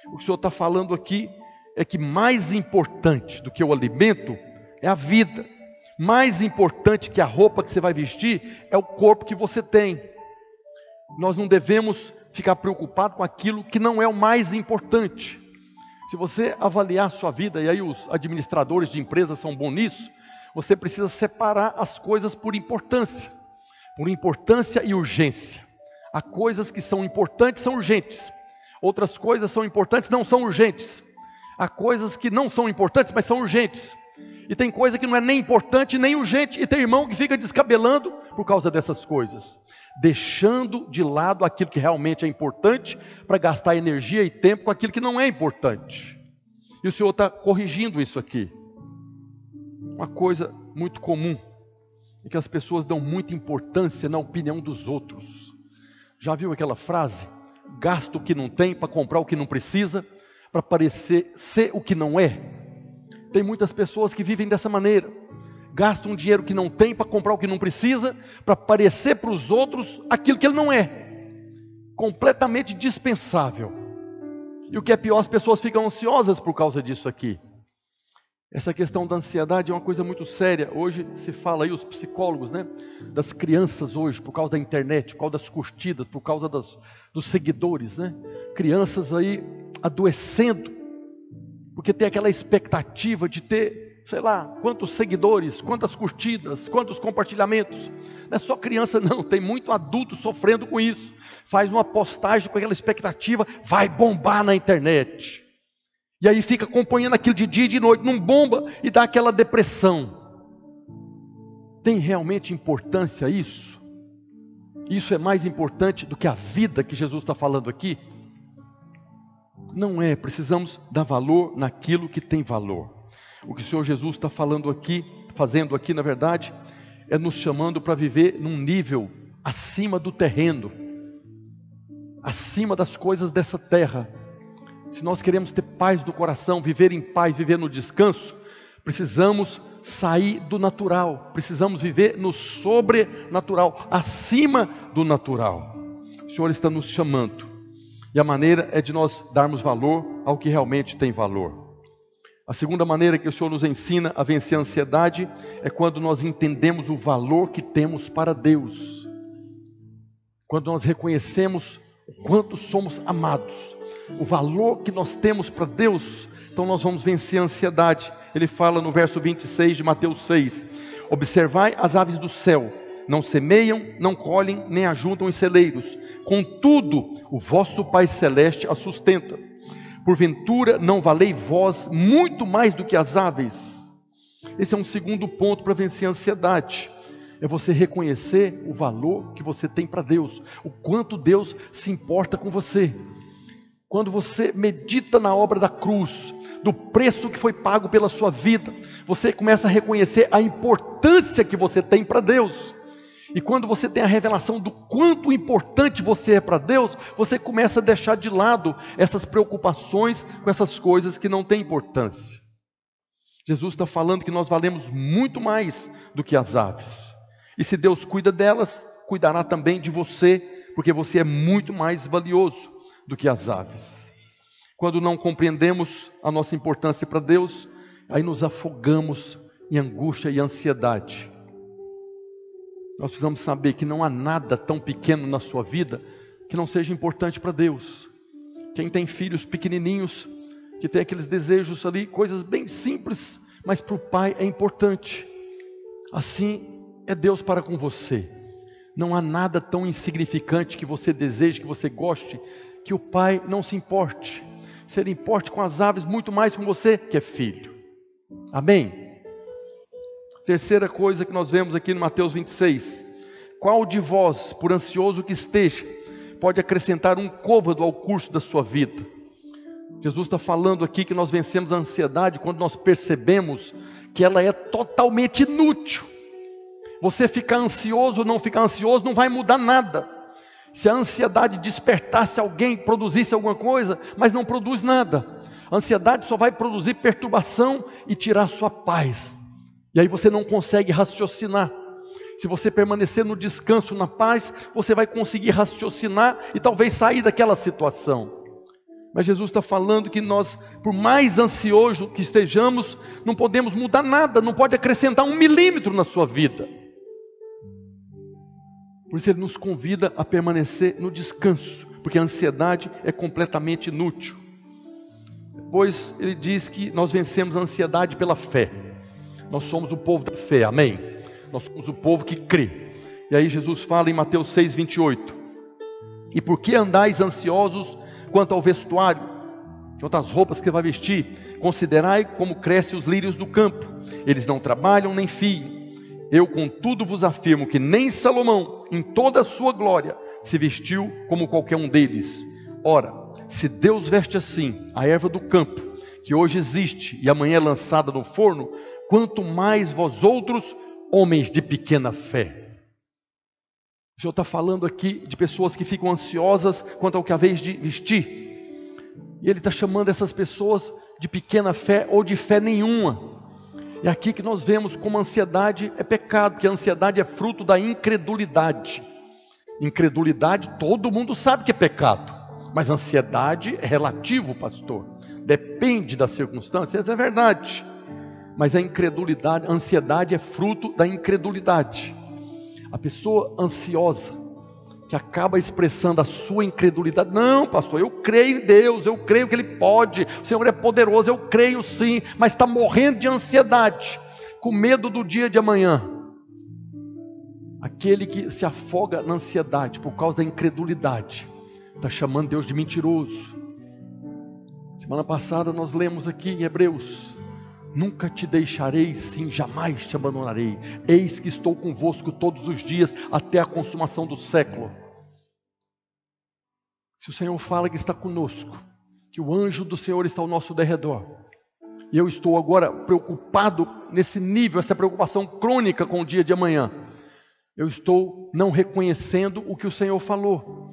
O que o Senhor está falando aqui é que mais importante do que o alimento é a vida. Mais importante que a roupa que você vai vestir é o corpo que você tem. Nós não devemos ficar preocupados com aquilo que não é o mais importante. Se você avaliar a sua vida, e aí os administradores de empresas são bons nisso, você precisa separar as coisas por importância e urgência. Há coisas que são importantes, são urgentes. Outras coisas são importantes, não são urgentes. Há coisas que não são importantes, mas são urgentes. E tem coisa que não é nem importante, nem urgente. E tem irmão que fica descabelando por causa dessas coisas, deixando de lado aquilo que realmente é importante, para gastar energia e tempo com aquilo que não é importante. E o Senhor está corrigindo isso aqui. Uma coisa muito comum é que as pessoas dão muita importância na opinião dos outros. Já viu aquela frase? Gasta o que não tem para comprar o que não precisa, para parecer ser o que não é. Tem muitas pessoas que vivem dessa maneira. Gastam um dinheiro que não tem para comprar o que não precisa, para parecer para os outros aquilo que ele não é. Completamente dispensável. E o que é pior, as pessoas ficam ansiosas por causa disso aqui. Essa questão da ansiedade é uma coisa muito séria. Hoje se fala aí, os psicólogos, né, das crianças hoje, por causa da internet, por causa das curtidas, por causa dos seguidores, né? Crianças aí adoecendo, porque tem aquela expectativa de ter, sei lá, quantos seguidores, quantas curtidas, quantos compartilhamentos. Não é só criança não, tem muito adulto sofrendo com isso. Faz uma postagem com aquela expectativa, vai bombar na internet. E aí fica acompanhando aquilo de dia e de noite, não bomba e dá aquela depressão. Tem realmente importância isso? Isso é mais importante do que a vida que Jesus está falando aqui? Não é, precisamos dar valor naquilo que tem valor. O que o Senhor Jesus está falando aqui, fazendo aqui na verdade, é nos chamando para viver num nível acima do terreno, acima das coisas dessa terra. Se nós queremos ter paz no coração, viver em paz, viver no descanso, precisamos sair do natural, precisamos viver no sobrenatural, acima do natural. O Senhor está nos chamando. E a maneira é de nós darmos valor ao que realmente tem valor. A segunda maneira que o Senhor nos ensina a vencer a ansiedade é quando nós entendemos o valor que temos para Deus. Quando nós reconhecemos o quanto somos amados, o valor que nós temos para Deus, então nós vamos vencer a ansiedade. Ele fala no verso 26 de Mateus 6, observai as aves do céu, não semeiam, não colhem, nem ajuntam em celeiros, contudo, o vosso Pai Celeste a sustenta. Porventura não valei vós muito mais do que as aves? Esse é um segundo ponto para vencer a ansiedade. É você reconhecer o valor que você tem para Deus, o quanto Deus se importa com você. Quando você medita na obra da cruz, do preço que foi pago pela sua vida, você começa a reconhecer a importância que você tem para Deus. E quando você tem a revelação do quanto importante você é para Deus, você começa a deixar de lado essas preocupações com essas coisas que não têm importância. Jesus está falando que nós valemos muito mais do que as aves. E se Deus cuida delas, cuidará também de você, porque você é muito mais valioso do que as aves. Quando não compreendemos a nossa importância para Deus, aí nos afogamos em angústia e ansiedade. Nós precisamos saber que não há nada tão pequeno na sua vida que não seja importante para Deus. Quem tem filhos pequenininhos, que tem aqueles desejos ali, coisas bem simples, mas para o pai é importante. Assim é Deus para com você. Não há nada tão insignificante que você deseje, que você goste, que o pai não se importe. Se ele importe com as aves, muito mais com você que é filho. Amém? Terceira coisa que nós vemos aqui no Mateus 26. Qual de vós, por ansioso que esteja, pode acrescentar um côvado ao curso da sua vida? Jesus está falando aqui que nós vencemos a ansiedade quando nós percebemos que ela é totalmente inútil. Você ficar ansioso ou não ficar ansioso não vai mudar nada. Se a ansiedade despertasse alguém, produzisse alguma coisa, mas não produz nada. A ansiedade só vai produzir perturbação e tirar sua paz. E aí você não consegue raciocinar. Se você permanecer no descanso, na paz, você vai conseguir raciocinar e talvez sair daquela situação. Mas Jesus está falando que nós, por mais ansioso que estejamos, não podemos mudar nada, não pode acrescentar 1 milímetro na sua vida. Por isso ele nos convida a permanecer no descanso, porque a ansiedade é completamente inútil. Depois ele diz que nós vencemos a ansiedade pela fé. Nós somos o povo da fé, amém? Nós somos o povo que crê. E aí Jesus fala em Mateus 6, 28. E por que andais ansiosos quanto ao vestuário, quanto às roupas que vai vestir? Considerai como crescem os lírios do campo. Eles não trabalham nem fiam. Eu, contudo, vos afirmo que nem Salomão, em toda a sua glória, se vestiu como qualquer um deles. Ora, se Deus veste assim a erva do campo, que hoje existe e amanhã é lançada no forno, quanto mais vós outros, homens de pequena fé. O Senhor está falando aqui de pessoas que ficam ansiosas quanto ao que há vez de vestir. E Ele está chamando essas pessoas de pequena fé ou de fé nenhuma. É aqui que nós vemos como a ansiedade é pecado, porque a ansiedade é fruto da incredulidade. Incredulidade, todo mundo sabe que é pecado, mas ansiedade é relativo, pastor. Depende das circunstâncias, é verdade. Mas a incredulidade, a ansiedade é fruto da incredulidade. A pessoa ansiosa, que acaba expressando a sua incredulidade. Não, pastor, eu creio em Deus, eu creio que Ele pode, o Senhor é poderoso, eu creio sim, mas está morrendo de ansiedade, com medo do dia de amanhã. Aquele que se afoga na ansiedade por causa da incredulidade, está chamando Deus de mentiroso. Semana passada nós lemos aqui em Hebreus: nunca te deixarei, sim, jamais te abandonarei. Eis que estou convosco todos os dias, até a consumação do século. Se o Senhor fala que está conosco, que o anjo do Senhor está ao nosso derredor, e eu estou agora preocupado nesse nível, essa preocupação crônica com o dia de amanhã, eu estou não reconhecendo o que o Senhor falou.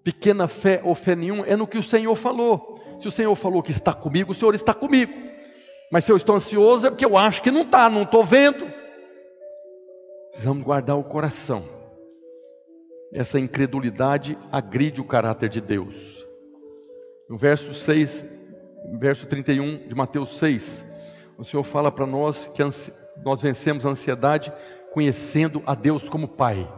Pequena fé ou fé nenhuma é no que o Senhor falou. Se o Senhor falou que está comigo, o Senhor está comigo. Mas se eu estou ansioso é porque eu acho que não está, não estou vendo. Precisamos guardar o coração. essa incredulidade agride o caráter de Deus. No verso 31 de Mateus 6, o Senhor fala para nós que nós vencemos a ansiedade conhecendo a Deus como Pai.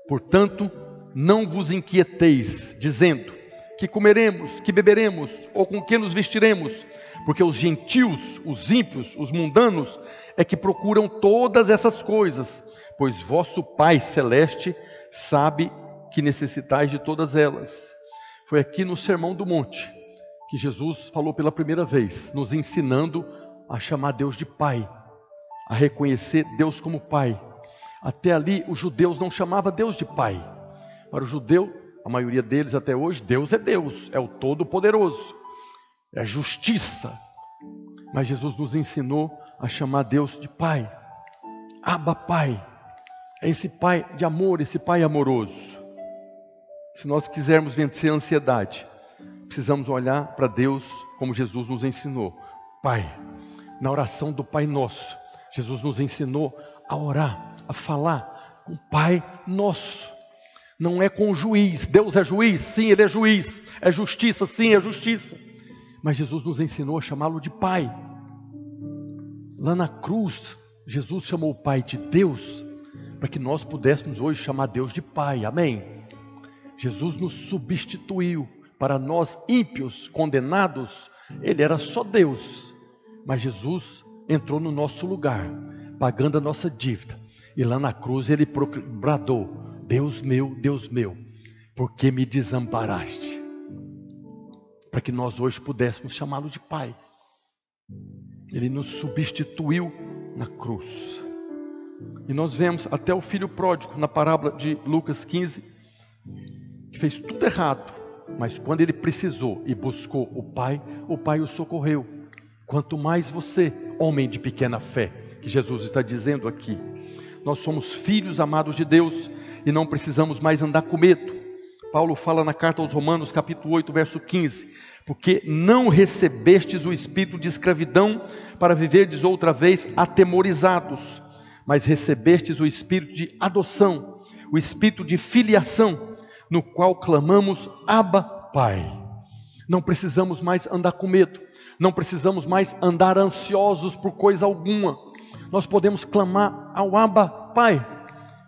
Portanto, não vos inquieteis, dizendo: que comeremos, que beberemos, ou com que nos vestiremos? Porque os gentios, os ímpios, os mundanos, é que procuram todas essas coisas, pois vosso Pai Celeste sabe que necessitais de todas elas. Foi aqui no Sermão do Monte que Jesus falou pela primeira vez, nos ensinando a chamar Deus de Pai, a reconhecer Deus como Pai. Até ali os judeus não chamavam Deus de Pai. Para o judeu, a maioria deles até hoje, Deus é Deus, é o Todo-Poderoso, é justiça. Mas Jesus nos ensinou a chamar Deus de Pai. Abba Pai, é esse Pai de amor, esse Pai amoroso. Se nós quisermos vencer a ansiedade, precisamos olhar para Deus como Jesus nos ensinou. Pai, na oração do Pai Nosso, Jesus nos ensinou a orar, a falar com Pai Nosso. Não é com o juiz. Deus é juiz? Sim, Ele é juiz. É justiça? Sim, é justiça. Mas Jesus nos ensinou a chamá-lo de Pai. Lá na cruz, Jesus chamou o Pai de Deus, para que nós pudéssemos hoje chamar Deus de Pai. Amém? Jesus nos substituiu. Para nós ímpios, condenados, Ele era só Deus. Mas Jesus entrou no nosso lugar, pagando a nossa dívida. E lá na cruz Ele bradou: Deus meu, por que me desamparaste? Para que nós hoje pudéssemos chamá-lo de Pai. Ele nos substituiu na cruz. E nós vemos até o filho pródigo, na parábola de Lucas 15, que fez tudo errado. Mas quando ele precisou e buscou o Pai o socorreu. Quanto mais você, homem de pequena fé, que Jesus está dizendo aqui. Nós somos filhos amados de Deus e não precisamos mais andar com medo. Paulo fala na carta aos Romanos, capítulo 8, verso 15: porque não recebestes o espírito de escravidão para viverdes outra vez atemorizados, mas recebestes o espírito de adoção, o espírito de filiação, no qual clamamos: Abba, Pai. Não precisamos mais andar com medo, não precisamos mais andar ansiosos por coisa alguma. Nós podemos clamar ao Abba, Pai,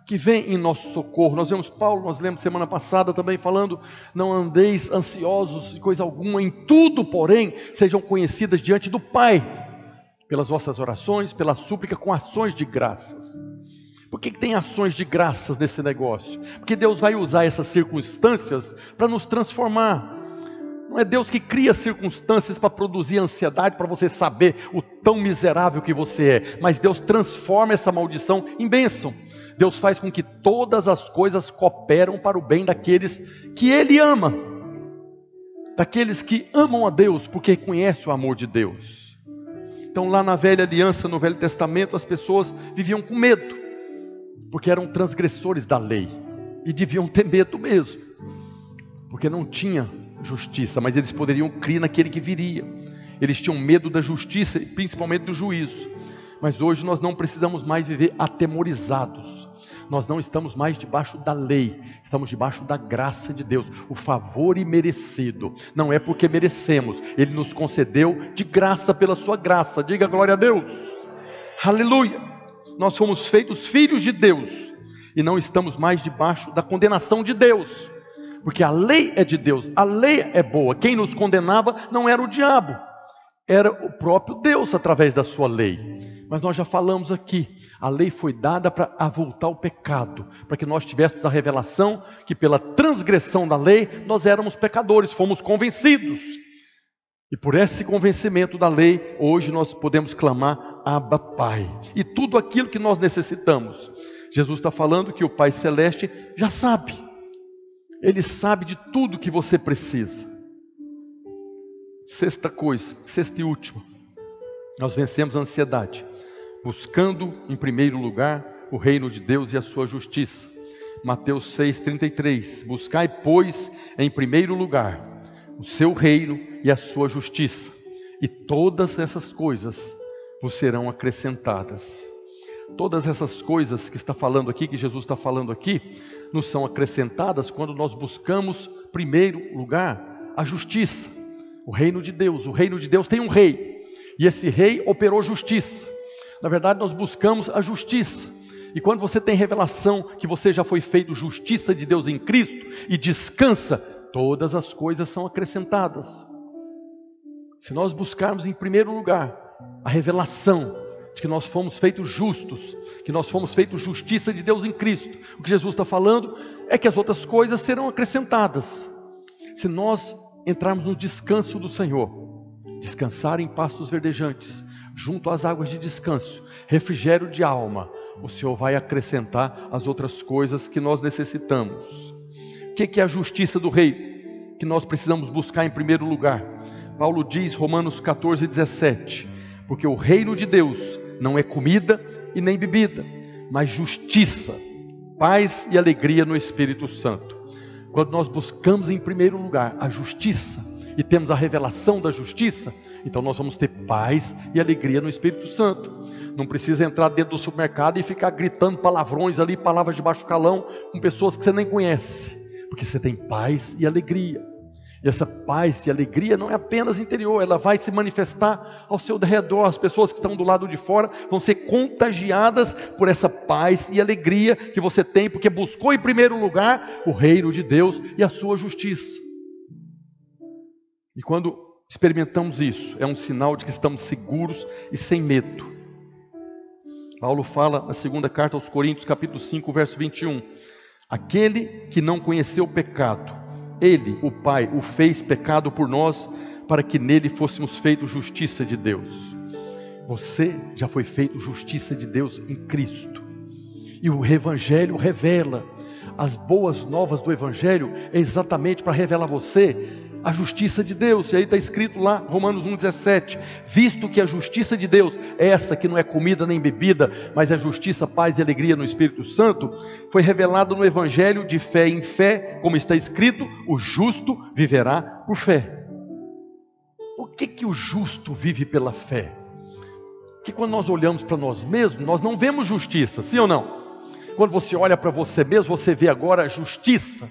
que vem em nosso socorro. Nós vemos Paulo, nós lemos semana passada também falando: não andeis ansiosos de coisa alguma, em tudo, porém, sejam conhecidas diante do Pai, pelas vossas orações, pela súplica com ações de graças. Por que tem ações de graças nesse negócio? Porque Deus vai usar essas circunstâncias para nos transformar. Não é Deus que cria circunstâncias para produzir ansiedade, para você saber o tão miserável que você é. Mas Deus transforma essa maldição em bênção. Deus faz com que todas as coisas cooperam para o bem daqueles que Ele ama. Daqueles que amam a Deus, porque conhecem o amor de Deus. Então lá na velha aliança, no Velho Testamento, as pessoas viviam com medo, porque eram transgressores da lei, e deviam ter medo mesmo, porque não tinha justiça, mas eles poderiam crer naquele que viria. Eles tinham medo da justiça e principalmente do juízo. Mas hoje nós não precisamos mais viver atemorizados. Nós não estamos mais debaixo da lei, estamos debaixo da graça de Deus, o favor imerecido. Não é porque merecemos, Ele nos concedeu de graça pela sua graça. Diga glória a Deus. Aleluia. Nós fomos feitos filhos de Deus e não estamos mais debaixo da condenação de Deus, porque a lei é de Deus, a lei é boa. Quem nos condenava não era o diabo, era o próprio Deus através da sua lei. Mas nós já falamos aqui, a lei foi dada para avultar o pecado, para que nós tivéssemos a revelação que pela transgressão da lei nós éramos pecadores, fomos convencidos. E por esse convencimento da lei, hoje nós podemos clamar Abba, Pai. E tudo aquilo que nós necessitamos, Jesus está falando que o Pai Celeste já sabe. Ele sabe de tudo que você precisa. Sexta coisa, sexta e última, nós vencemos a ansiedade buscando em primeiro lugar o reino de Deus e a sua justiça. Mateus 6,33: buscai, pois, em primeiro lugar o seu reino e a sua justiça, e todas essas coisas vos serão acrescentadas. Todas essas coisas que está falando aqui, que Jesus está falando aqui, nos são acrescentadas quando nós buscamos, em primeiro lugar, a justiça. O reino de Deus. O reino de Deus tem um rei, e esse rei operou justiça. Na verdade, nós buscamos a justiça. E quando você tem revelação que você já foi feito justiça de Deus em Cristo e descansa, todas as coisas são acrescentadas. Se nós buscarmos em primeiro lugar a revelação de que nós fomos feitos justos, que nós fomos feitos justiça de Deus em Cristo, o que Jesus está falando é que as outras coisas serão acrescentadas. Se nós entrarmos no descanso do Senhor, descansar em pastos verdejantes, junto às águas de descanso, refrigério de alma, o Senhor vai acrescentar as outras coisas que nós necessitamos. O que é a justiça do rei que nós precisamos buscar em primeiro lugar? Paulo diz, Romanos 14:17, porque o reino de Deus não é comida e nem bebida, mas justiça, paz e alegria no Espírito Santo. Quando nós buscamos em primeiro lugar a justiça e temos a revelação da justiça, então nós vamos ter paz e alegria no Espírito Santo. Não precisa entrar dentro do supermercado e ficar gritando palavrões ali, palavras de baixo calão, com pessoas que você nem conhece, porque você tem paz e alegria. E essa paz e alegria não é apenas interior, ela vai se manifestar ao seu redor. As pessoas que estão do lado de fora vão ser contagiadas por essa paz e alegria que você tem, porque buscou em primeiro lugar o reino de Deus e a sua justiça. E quando experimentamos isso, é um sinal de que estamos seguros e sem medo. Paulo fala na segunda carta aos Coríntios, capítulo 5, verso 21. Aquele que não conheceu o pecado, Ele, o Pai, o fez pecado por nós, para que nele fôssemos feitos justiça de Deus. Você já foi feito justiça de Deus em Cristo. E o Evangelho revela. As boas novas do Evangelho é exatamente para revelar a você a justiça de Deus. E aí está escrito lá, Romanos 1,17, visto que a justiça de Deus, essa que não é comida nem bebida, mas é justiça, paz e alegria no Espírito Santo, foi revelado no Evangelho de fé em fé, como está escrito, o justo viverá por fé. Por que o justo vive pela fé? Porque quando nós olhamos para nós mesmos, nós não vemos justiça, sim ou não? Quando você olha para você mesmo, você vê agora justiça.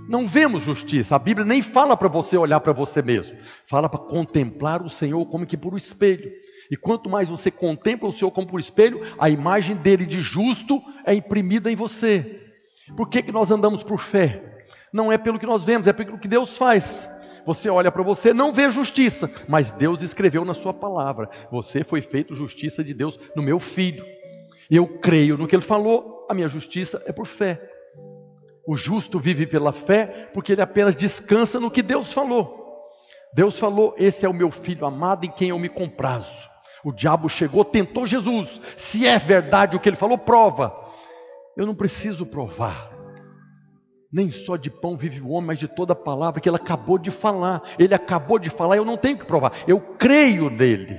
Não vemos justiça. A Bíblia nem fala para você olhar para você mesmo. Fala para contemplar o Senhor como que por um espelho. E quanto mais você contempla o Senhor como por espelho, a imagem dele de justo é imprimida em você. Por que nós andamos por fé? Não é pelo que nós vemos, é pelo que Deus faz. Você olha para você, não vê justiça, mas Deus escreveu na sua palavra. Você foi feito justiça de Deus no meu filho. Eu creio no que ele falou, a minha justiça é por fé. O justo vive pela fé, porque ele apenas descansa no que Deus falou. Deus falou, esse é o meu filho amado em quem eu me comprazo. O diabo chegou, tentou Jesus. Se é verdade o que ele falou, prova. Eu não preciso provar. Nem só de pão vive o homem, mas de toda a palavra que ele acabou de falar. Ele acabou de falar, eu não tenho que provar. Eu creio nele.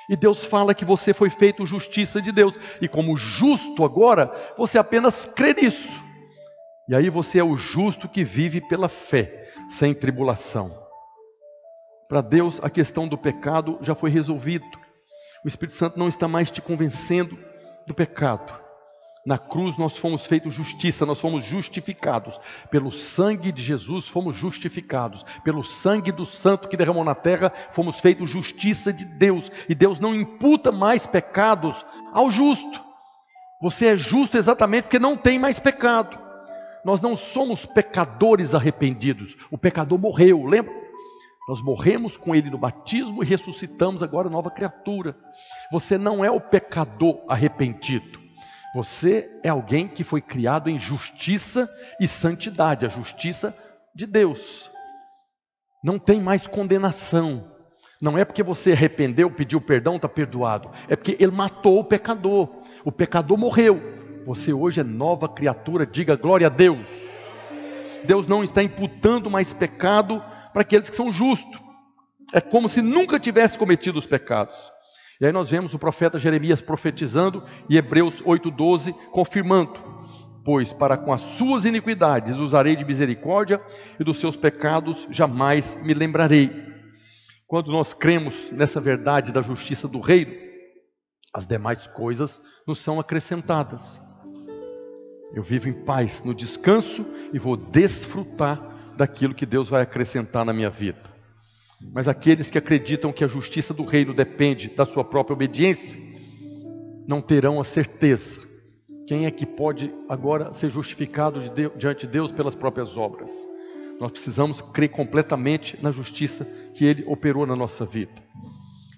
E Deus fala que você foi feito justiça de Deus. E como justo agora, você apenas crê nisso. E aí você é o justo que vive pela fé, sem tribulação. Para Deus, a questão do pecado já foi resolvida. O Espírito Santo não está mais te convencendo do pecado. Na cruz nós fomos feitos justiça, nós fomos justificados. Pelo sangue de Jesus fomos justificados. Pelo sangue do santo que derramou na terra, fomos feitos justiça de Deus. E Deus não imputa mais pecados ao justo. Você é justo exatamente porque não tem mais pecado. Nós não somos pecadores arrependidos. O pecador morreu, lembra? Nós morremos com ele no batismo e ressuscitamos agora nova criatura. Você não é o pecador arrependido. Você é alguém que foi criado em justiça e santidade, a justiça de Deus. Não tem mais condenação. Não é porque você arrependeu, pediu perdão, está perdoado. É porque ele matou o pecador. O pecador morreu. Você hoje é nova criatura, diga glória a Deus. Deus não está imputando mais pecado para aqueles que são justos. É como se nunca tivesse cometido os pecados. E aí nós vemos o profeta Jeremias profetizando e Hebreus 8:12 confirmando. Pois para com as suas iniquidades usarei de misericórdia e dos seus pecados jamais me lembrarei. Quando nós cremos nessa verdade da justiça do reino, as demais coisas nos são acrescentadas. Eu vivo em paz, no descanso, e vou desfrutar daquilo que Deus vai acrescentar na minha vida. Mas aqueles que acreditam que a justiça do reino depende da sua própria obediência, não terão a certeza. Quem é que pode agora ser justificado diante de Deus pelas próprias obras? Nós precisamos crer completamente na justiça que Ele operou na nossa vida.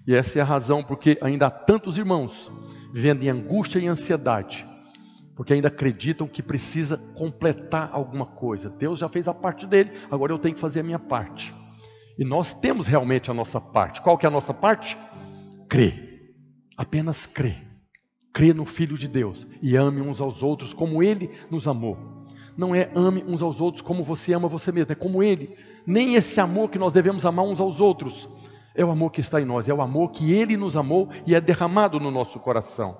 E essa é a razão porque ainda há tantos irmãos vivendo em angústia e ansiedade, porque ainda acreditam que precisa completar alguma coisa. Deus já fez a parte dele, agora eu tenho que fazer a minha parte. E nós temos realmente a nossa parte. Qual que é a nossa parte? Crer. Apenas crer. Crer no Filho de Deus e ame uns aos outros como Ele nos amou. Não é ame uns aos outros como você ama você mesmo, é como Ele. Nem esse amor que nós devemos amar uns aos outros é o amor que está em nós, é o amor que Ele nos amou e é derramado no nosso coração.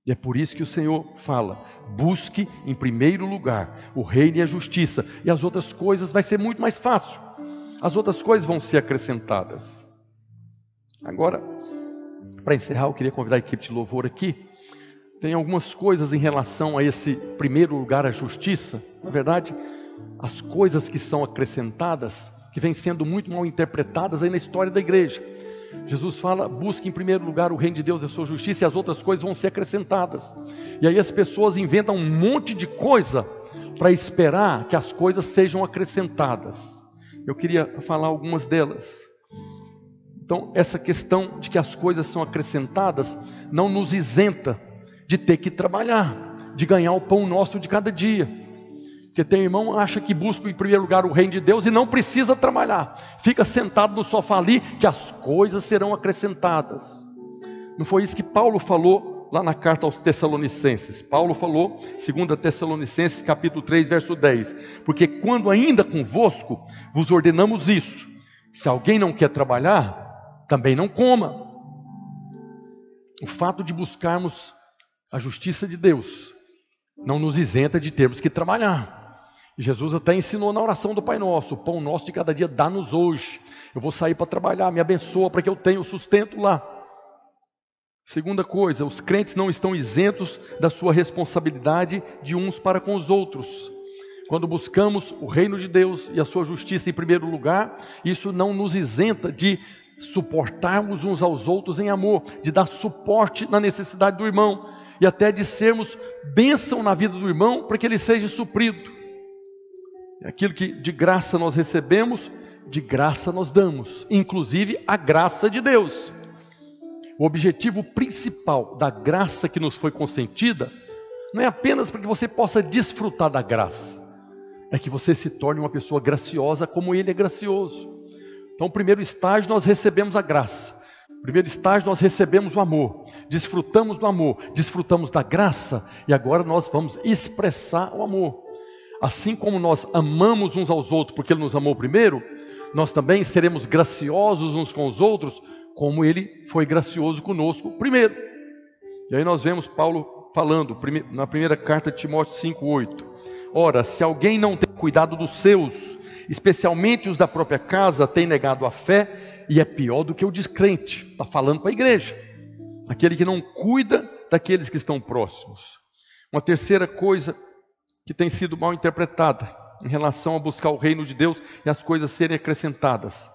E é por isso que o Senhor fala: busque em primeiro lugar o reino e a justiça, e as outras coisas vai ser muito mais fácil. As outras coisas vão ser acrescentadas. Agora, para encerrar, eu queria convidar a equipe de louvor aqui. Tem algumas coisas em relação a esse primeiro lugar, a justiça. Na verdade, as coisas que são acrescentadas, que vêm sendo muito mal interpretadas aí na história da igreja. Jesus fala: busque em primeiro lugar o reino de Deus e a sua justiça, e as outras coisas vão ser acrescentadas. E aí as pessoas inventam um monte de coisa para esperar que as coisas sejam acrescentadas. Eu queria falar algumas delas. Então, essa questão de que as coisas são acrescentadas não nos isenta de ter que trabalhar, de ganhar o pão nosso de cada dia. Porque tem irmão que acha que busca em primeiro lugar o reino de Deus e não precisa trabalhar. Fica sentado no sofá ali, que as coisas serão acrescentadas. Não foi isso que Paulo falou lá na carta aos Tessalonicenses? Paulo falou, 2 Tessalonicenses capítulo 3, verso 10. Porque quando ainda convosco vos ordenamos isso: se alguém não quer trabalhar, também não coma. O fato de buscarmos a justiça de Deus não nos isenta de termos que trabalhar. Jesus até ensinou na oração do Pai Nosso: o pão nosso de cada dia dá-nos hoje. Eu vou sair para trabalhar, me abençoa para que eu tenha o sustento lá. Segunda coisa, os crentes não estão isentos da sua responsabilidade de uns para com os outros. Quando buscamos o reino de Deus e a sua justiça em primeiro lugar, isso não nos isenta de suportarmos uns aos outros em amor, de dar suporte na necessidade do irmão, e até de sermos bênção na vida do irmão para que ele seja suprido. Aquilo que de graça nós recebemos, de graça nós damos, inclusive a graça de Deus. O objetivo principal da graça que nos foi consentida não é apenas para que você possa desfrutar da graça, é que você se torne uma pessoa graciosa como Ele é gracioso. Então, no primeiro estágio nós recebemos a graça, no primeiro estágio nós recebemos o amor, desfrutamos do amor, desfrutamos da graça, e agora nós vamos expressar o amor. Assim como nós amamos uns aos outros porque Ele nos amou primeiro, nós também seremos graciosos uns com os outros, como Ele foi gracioso conosco primeiro. E aí nós vemos Paulo falando na primeira carta de Timóteo 5:8. Ora, se alguém não tem cuidado dos seus, especialmente os da própria casa, tem negado a fé e é pior do que o descrente. Está falando para a igreja, aquele que não cuida daqueles que estão próximos. Uma terceira coisa que tem sido mal interpretada em relação a buscar o reino de Deus e as coisas serem acrescentadas,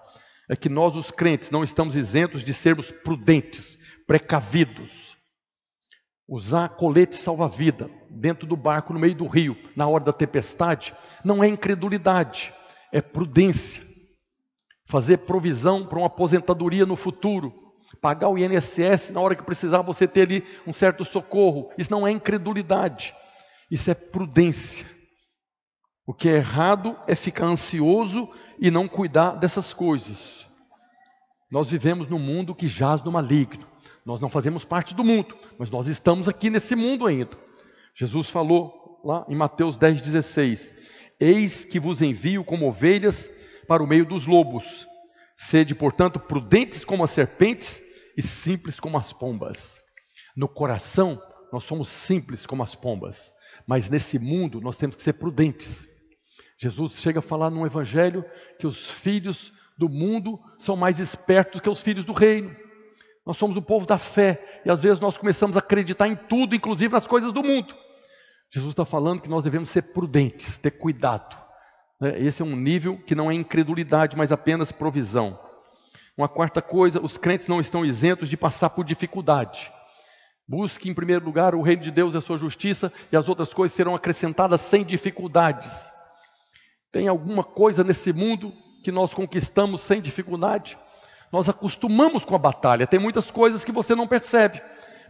é que nós, os crentes, não estamos isentos de sermos prudentes, precavidos. Usar colete salva-vida dentro do barco, no meio do rio, na hora da tempestade, não é incredulidade, é prudência. Fazer provisão para uma aposentadoria no futuro, pagar o INSS na hora que precisar você ter ali um certo socorro, isso não é incredulidade, isso é prudência. O que é errado é ficar ansioso e não cuidar dessas coisas. Nós vivemos num mundo que jaz no maligno. Nós não fazemos parte do mundo, mas nós estamos aqui nesse mundo ainda. Jesus falou lá em Mateus 10,16: eis que vos envio como ovelhas para o meio dos lobos. Sede, portanto, prudentes como as serpentes e simples como as pombas. No coração, nós somos simples como as pombas, mas nesse mundo nós temos que ser prudentes. Jesus chega a falar no Evangelho que os filhos do mundo são mais espertos que os filhos do reino. Nós somos o povo da fé, e às vezes nós começamos a acreditar em tudo, inclusive nas coisas do mundo. Jesus está falando que nós devemos ser prudentes, ter cuidado. Esse é um nível que não é incredulidade, mas apenas provisão. Uma quarta coisa, os crentes não estão isentos de passar por dificuldade. Busque em primeiro lugar o reino de Deus e a sua justiça, e as outras coisas serão acrescentadas sem dificuldades. Tem alguma coisa nesse mundo que nós conquistamos sem dificuldade? Nós acostumamos com a batalha. Tem muitas coisas que você não percebe,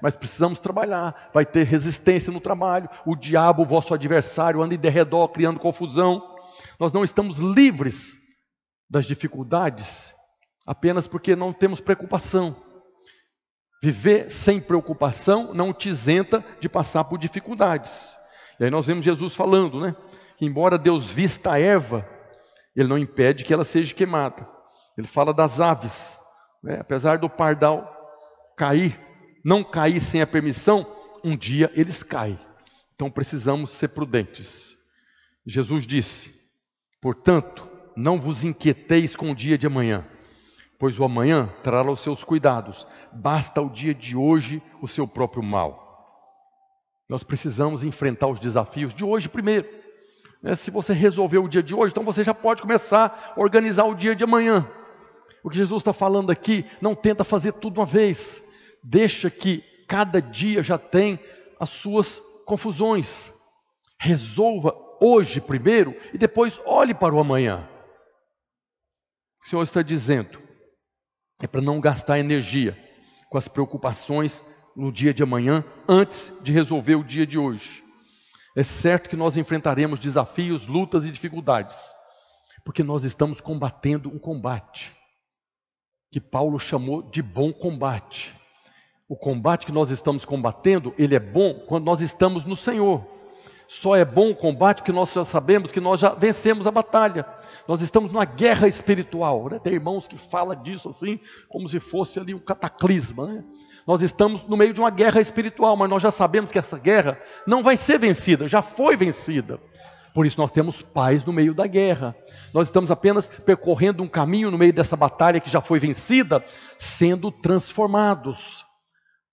mas precisamos trabalhar. Vai ter resistência no trabalho. O diabo, vosso adversário, anda em derredor criando confusão. Nós não estamos livres das dificuldades apenas porque não temos preocupação. Viver sem preocupação não te isenta de passar por dificuldades. E aí nós vemos Jesus falando, né? Que embora Deus vista a erva, Ele não impede que ela seja queimada. Ele fala das aves, né? Apesar do pardal cair, não cair sem a permissão, um dia eles caem. Então precisamos ser prudentes. Jesus disse: portanto, não vos inquieteis com o dia de amanhã, pois o amanhã trará os seus cuidados. Basta o dia de hoje o seu próprio mal. Nós precisamos enfrentar os desafios de hoje primeiro. Se você resolveu o dia de hoje, então você já pode começar a organizar o dia de amanhã. O que Jesus está falando aqui, não tenta fazer tudo uma vez. Deixa que cada dia já tem as suas confusões. Resolva hoje primeiro e depois olhe para o amanhã. O Senhor está dizendo, é para não gastar energia com as preocupações no dia de amanhã, antes de resolver o dia de hoje. É certo que nós enfrentaremos desafios, lutas e dificuldades, porque nós estamos combatendo um combate, que Paulo chamou de bom combate. O combate que nós estamos combatendo, ele é bom quando nós estamos no Senhor. Só é bom o combate porque nós já sabemos que nós já vencemos a batalha. Nós estamos numa guerra espiritual, né? Tem irmãos que falam disso assim, como se fosse ali um cataclisma, né? Nós estamos no meio de uma guerra espiritual, mas nós já sabemos que essa guerra não vai ser vencida, já foi vencida. Por isso nós temos paz no meio da guerra. Nós estamos apenas percorrendo um caminho no meio dessa batalha que já foi vencida, sendo transformados.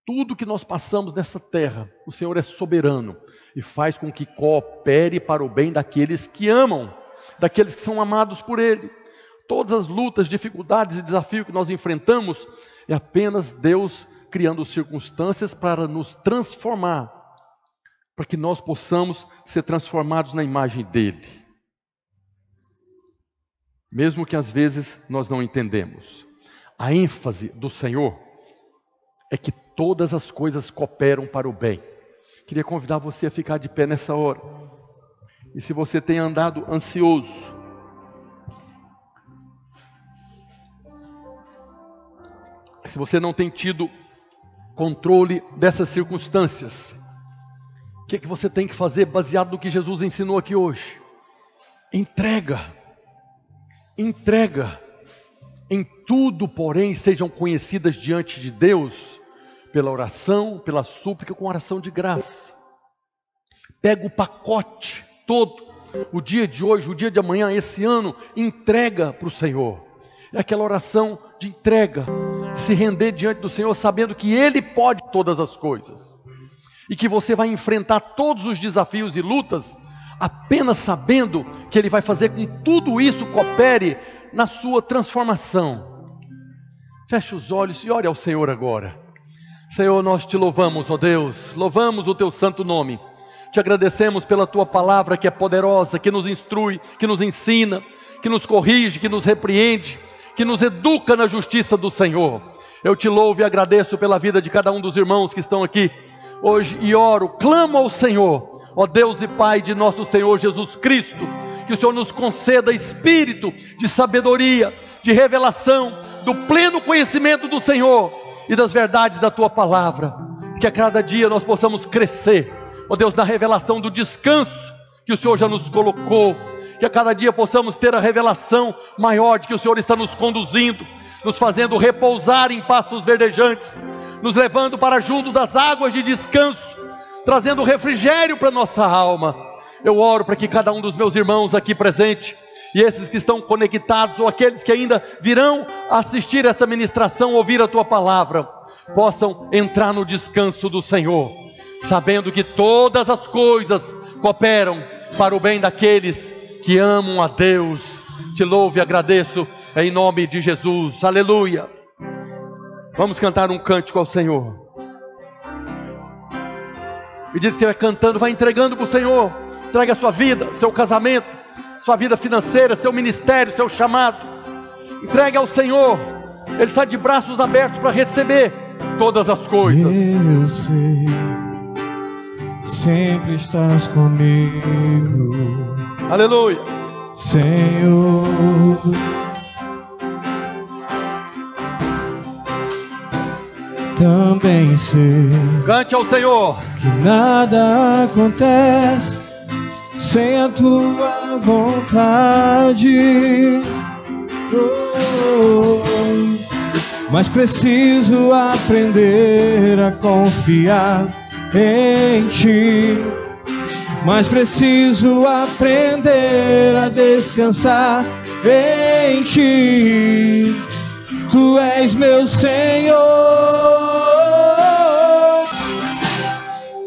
Tudo que nós passamos nessa terra, o Senhor é soberano e faz com que coopere para o bem daqueles que amam, daqueles que são amados por Ele. Todas as lutas, dificuldades e desafios que nós enfrentamos, é apenas Deus criando circunstâncias para nos transformar, para que nós possamos ser transformados na imagem dEle. Mesmo que às vezes nós não entendemos. A ênfase do Senhor é que todas as coisas cooperam para o bem. Queria convidar você a ficar de pé nessa hora. E se você tem andado ansioso, se você não tem tido controle dessas circunstâncias, o que é que você tem que fazer baseado no que Jesus ensinou aqui hoje? Entrega. Entrega. Em tudo, porém, sejam conhecidas diante de Deus pela oração, pela súplica, com oração de graça. Pega o pacote todo, o dia de hoje, o dia de amanhã, esse ano, entrega para o Senhor. É aquela oração de entrega, de se render diante do Senhor, sabendo que Ele pode todas as coisas. E que você vai enfrentar todos os desafios e lutas, apenas sabendo que Ele vai fazer com que tudo isso coopere na sua transformação. Feche os olhos e ore ao Senhor agora. Senhor, nós te louvamos, ó Deus, louvamos o teu santo nome. Te agradecemos pela tua palavra que é poderosa, que nos instrui, que nos ensina, que nos corrige, que nos repreende, que nos educa na justiça do Senhor. Eu te louvo e agradeço pela vida de cada um dos irmãos que estão aqui hoje e oro, clamo ao Senhor, ó Deus e Pai de nosso Senhor Jesus Cristo, que o Senhor nos conceda espírito de sabedoria, de revelação, do pleno conhecimento do Senhor e das verdades da tua palavra, que a cada dia nós possamos crescer, ó Deus, na revelação do descanso que o Senhor já nos colocou, que a cada dia possamos ter a revelação maior de que o Senhor está nos conduzindo, nos fazendo repousar em pastos verdejantes, nos levando para junto das águas de descanso, trazendo refrigério para nossa alma. Eu oro para que cada um dos meus irmãos aqui presente, e esses que estão conectados, ou aqueles que ainda virão assistir essa ministração, ouvir a tua palavra, possam entrar no descanso do Senhor, sabendo que todas as coisas cooperam para o bem daqueles que amam a Deus. Te louvo e agradeço em nome de Jesus. Aleluia. Vamos cantar um cântico ao Senhor. E diz que você vai cantando, vai entregando para o Senhor. Entrega a sua vida, seu casamento, sua vida financeira, seu ministério, seu chamado. Entregue ao Senhor. Ele está de braços abertos para receber todas as coisas. Eu sei, sempre estás comigo. Aleluia. Senhor, também sei Cante ao Senhor. que nada acontece sem a tua vontade. Mas preciso aprender a confiar em ti. Mas preciso aprender a descansar em ti. Tu és meu Senhor.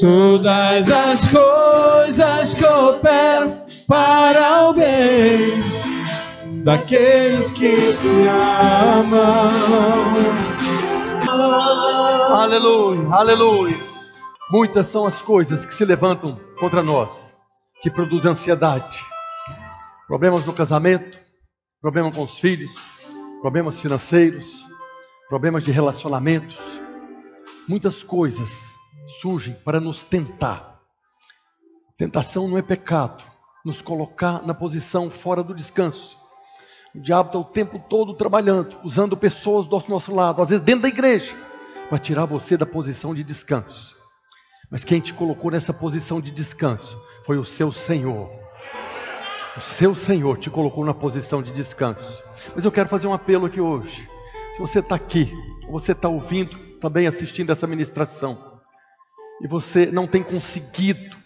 Todas as coisas cooperam para o bem daqueles que se amam. Aleluia, aleluia. Muitas são as coisas que se levantam contra nós, que produzem ansiedade. Problemas no casamento, problema com os filhos, problemas financeiros, problemas de relacionamentos. Muitas coisas surgem para nos tentar. Tentação não é pecado, nos colocar na posição fora do descanso. O diabo está o tempo todo trabalhando, usando pessoas do nosso lado, às vezes dentro da igreja, para tirar você da posição de descanso. Mas quem te colocou nessa posição de descanso foi o seu Senhor. O seu Senhor te colocou na posição de descanso. Mas eu quero fazer um apelo aqui hoje. Se você está aqui, ou você está ouvindo, também assistindo essa ministração, e você não tem conseguido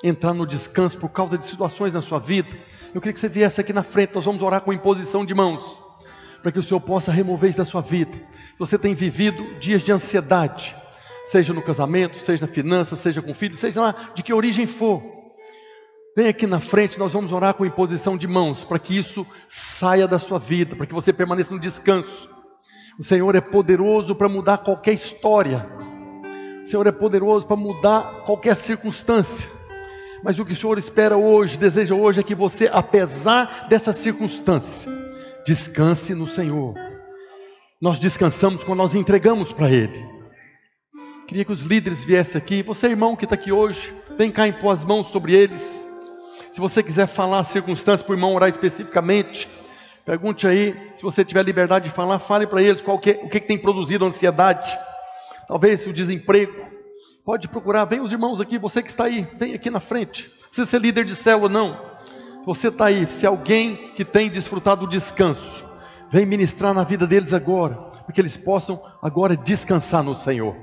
entrar no descanso por causa de situações na sua vida, eu queria que você viesse aqui na frente. Nós vamos orar com imposição de mãos, para que o Senhor possa remover isso da sua vida. Se você tem vivido dias de ansiedade, seja no casamento, seja na finança, seja com filhos, seja lá de que origem for, vem aqui na frente, nós vamos orar com imposição de mãos, para que isso saia da sua vida, para que você permaneça no descanso. O Senhor é poderoso para mudar qualquer história, o Senhor é poderoso para mudar qualquer circunstância. Mas o que o Senhor espera hoje, deseja hoje, é que você, apesar dessa circunstância, descanse no Senhor. Nós descansamos quando nós entregamos para Ele. Queria que os líderes viessem aqui. Você, irmão que está aqui hoje, vem cá, impor as mãos sobre eles. Se você quiser falar as circunstâncias para o irmão orar especificamente, pergunte aí. Se você tiver liberdade de falar, fale para eles o que tem produzido ansiedade. Talvez o desemprego. Pode procurar, vem os irmãos aqui, você que está aí, vem aqui na frente. Não precisa ser líder de célula, não. Se você está aí, se alguém que tem desfrutado do descanso, vem ministrar na vida deles agora, para que eles possam agora descansar no Senhor.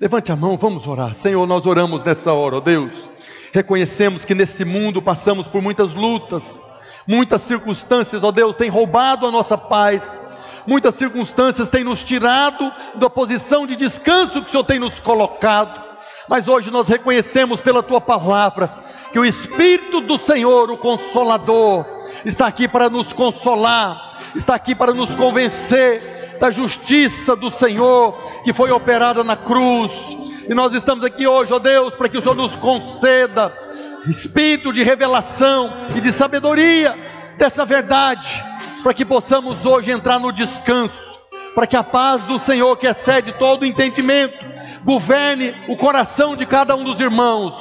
Levante a mão, vamos orar. Senhor, nós oramos nessa hora, ó Deus. Reconhecemos que nesse mundo passamos por muitas lutas, muitas circunstâncias, ó Deus, têm roubado a nossa paz. Muitas circunstâncias têm nos tirado da posição de descanso que o Senhor tem nos colocado. Mas hoje nós reconhecemos pela Tua palavra que o Espírito do Senhor, o Consolador, está aqui para nos consolar, está aqui para nos convencer da justiça do Senhor que foi operada na cruz. E nós estamos aqui hoje, ó Deus, para que o Senhor nos conceda espírito de revelação e de sabedoria dessa verdade, para que possamos hoje entrar no descanso, para que a paz do Senhor, que excede todo o entendimento, governe o coração de cada um dos irmãos.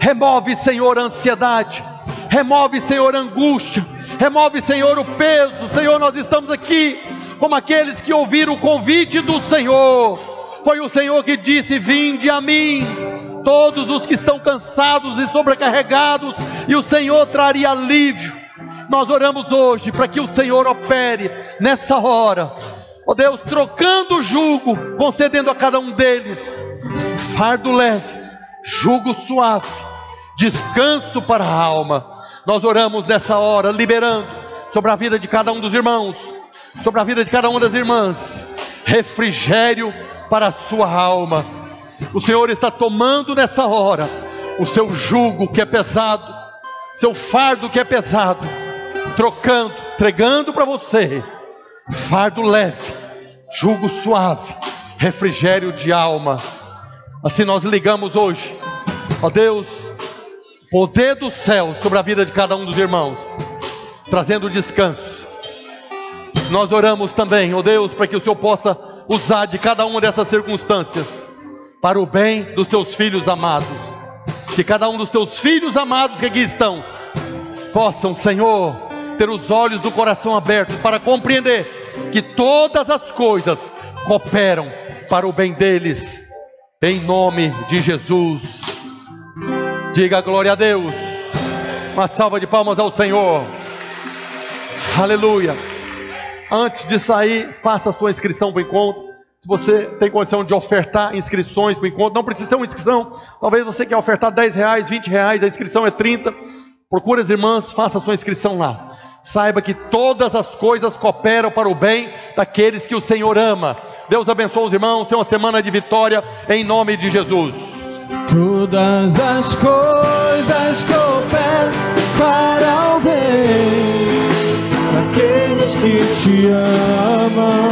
Remove, Senhor, a ansiedade, remove, Senhor, a angústia, remove, Senhor, o peso. Senhor, nós estamos aqui como aqueles que ouviram o convite do Senhor. Foi o Senhor que disse: vinde a mim, todos os que estão cansados e sobrecarregados, e o Senhor traria alívio. Nós oramos hoje para que o Senhor opere nessa hora, ó Deus, trocando o jugo, concedendo a cada um deles fardo leve, jugo suave, descanso para a alma. Nós oramos nessa hora, liberando sobre a vida de cada um dos irmãos, sobre a vida de cada uma das irmãs, refrigério para a sua alma, O Senhor está tomando nessa hora o seu jugo que é pesado, seu fardo que é pesado, trocando, entregando para você fardo leve, jugo suave, refrigério de alma. Assim nós ligamos hoje, ó Deus, poder do céu sobre a vida de cada um dos irmãos, trazendo descanso. Nós oramos também, ó Deus, para que o Senhor possa usar de cada uma dessas circunstâncias para o bem dos teus filhos amados. Que cada um dos teus filhos amados que aqui estão possam, Senhor, ter os olhos do coração abertos para compreender que todas as coisas cooperam para o bem deles, em nome de Jesus. Diga glória a Deus. Uma salva de palmas ao Senhor. Aleluia. Antes de sair, faça a sua inscrição para o encontro. Se você tem condição de ofertar inscrições para o encontro, não precisa ser uma inscrição. Talvez você quer ofertar R$10, R$20, a inscrição é 30. Procure as irmãs, faça a sua inscrição lá. Saiba que todas as coisas cooperam para o bem daqueles que o Senhor ama. Deus abençoe os irmãos. Tenha uma semana de vitória em nome de Jesus. Todas as coisas cooperam para o bem daqueles que te amam.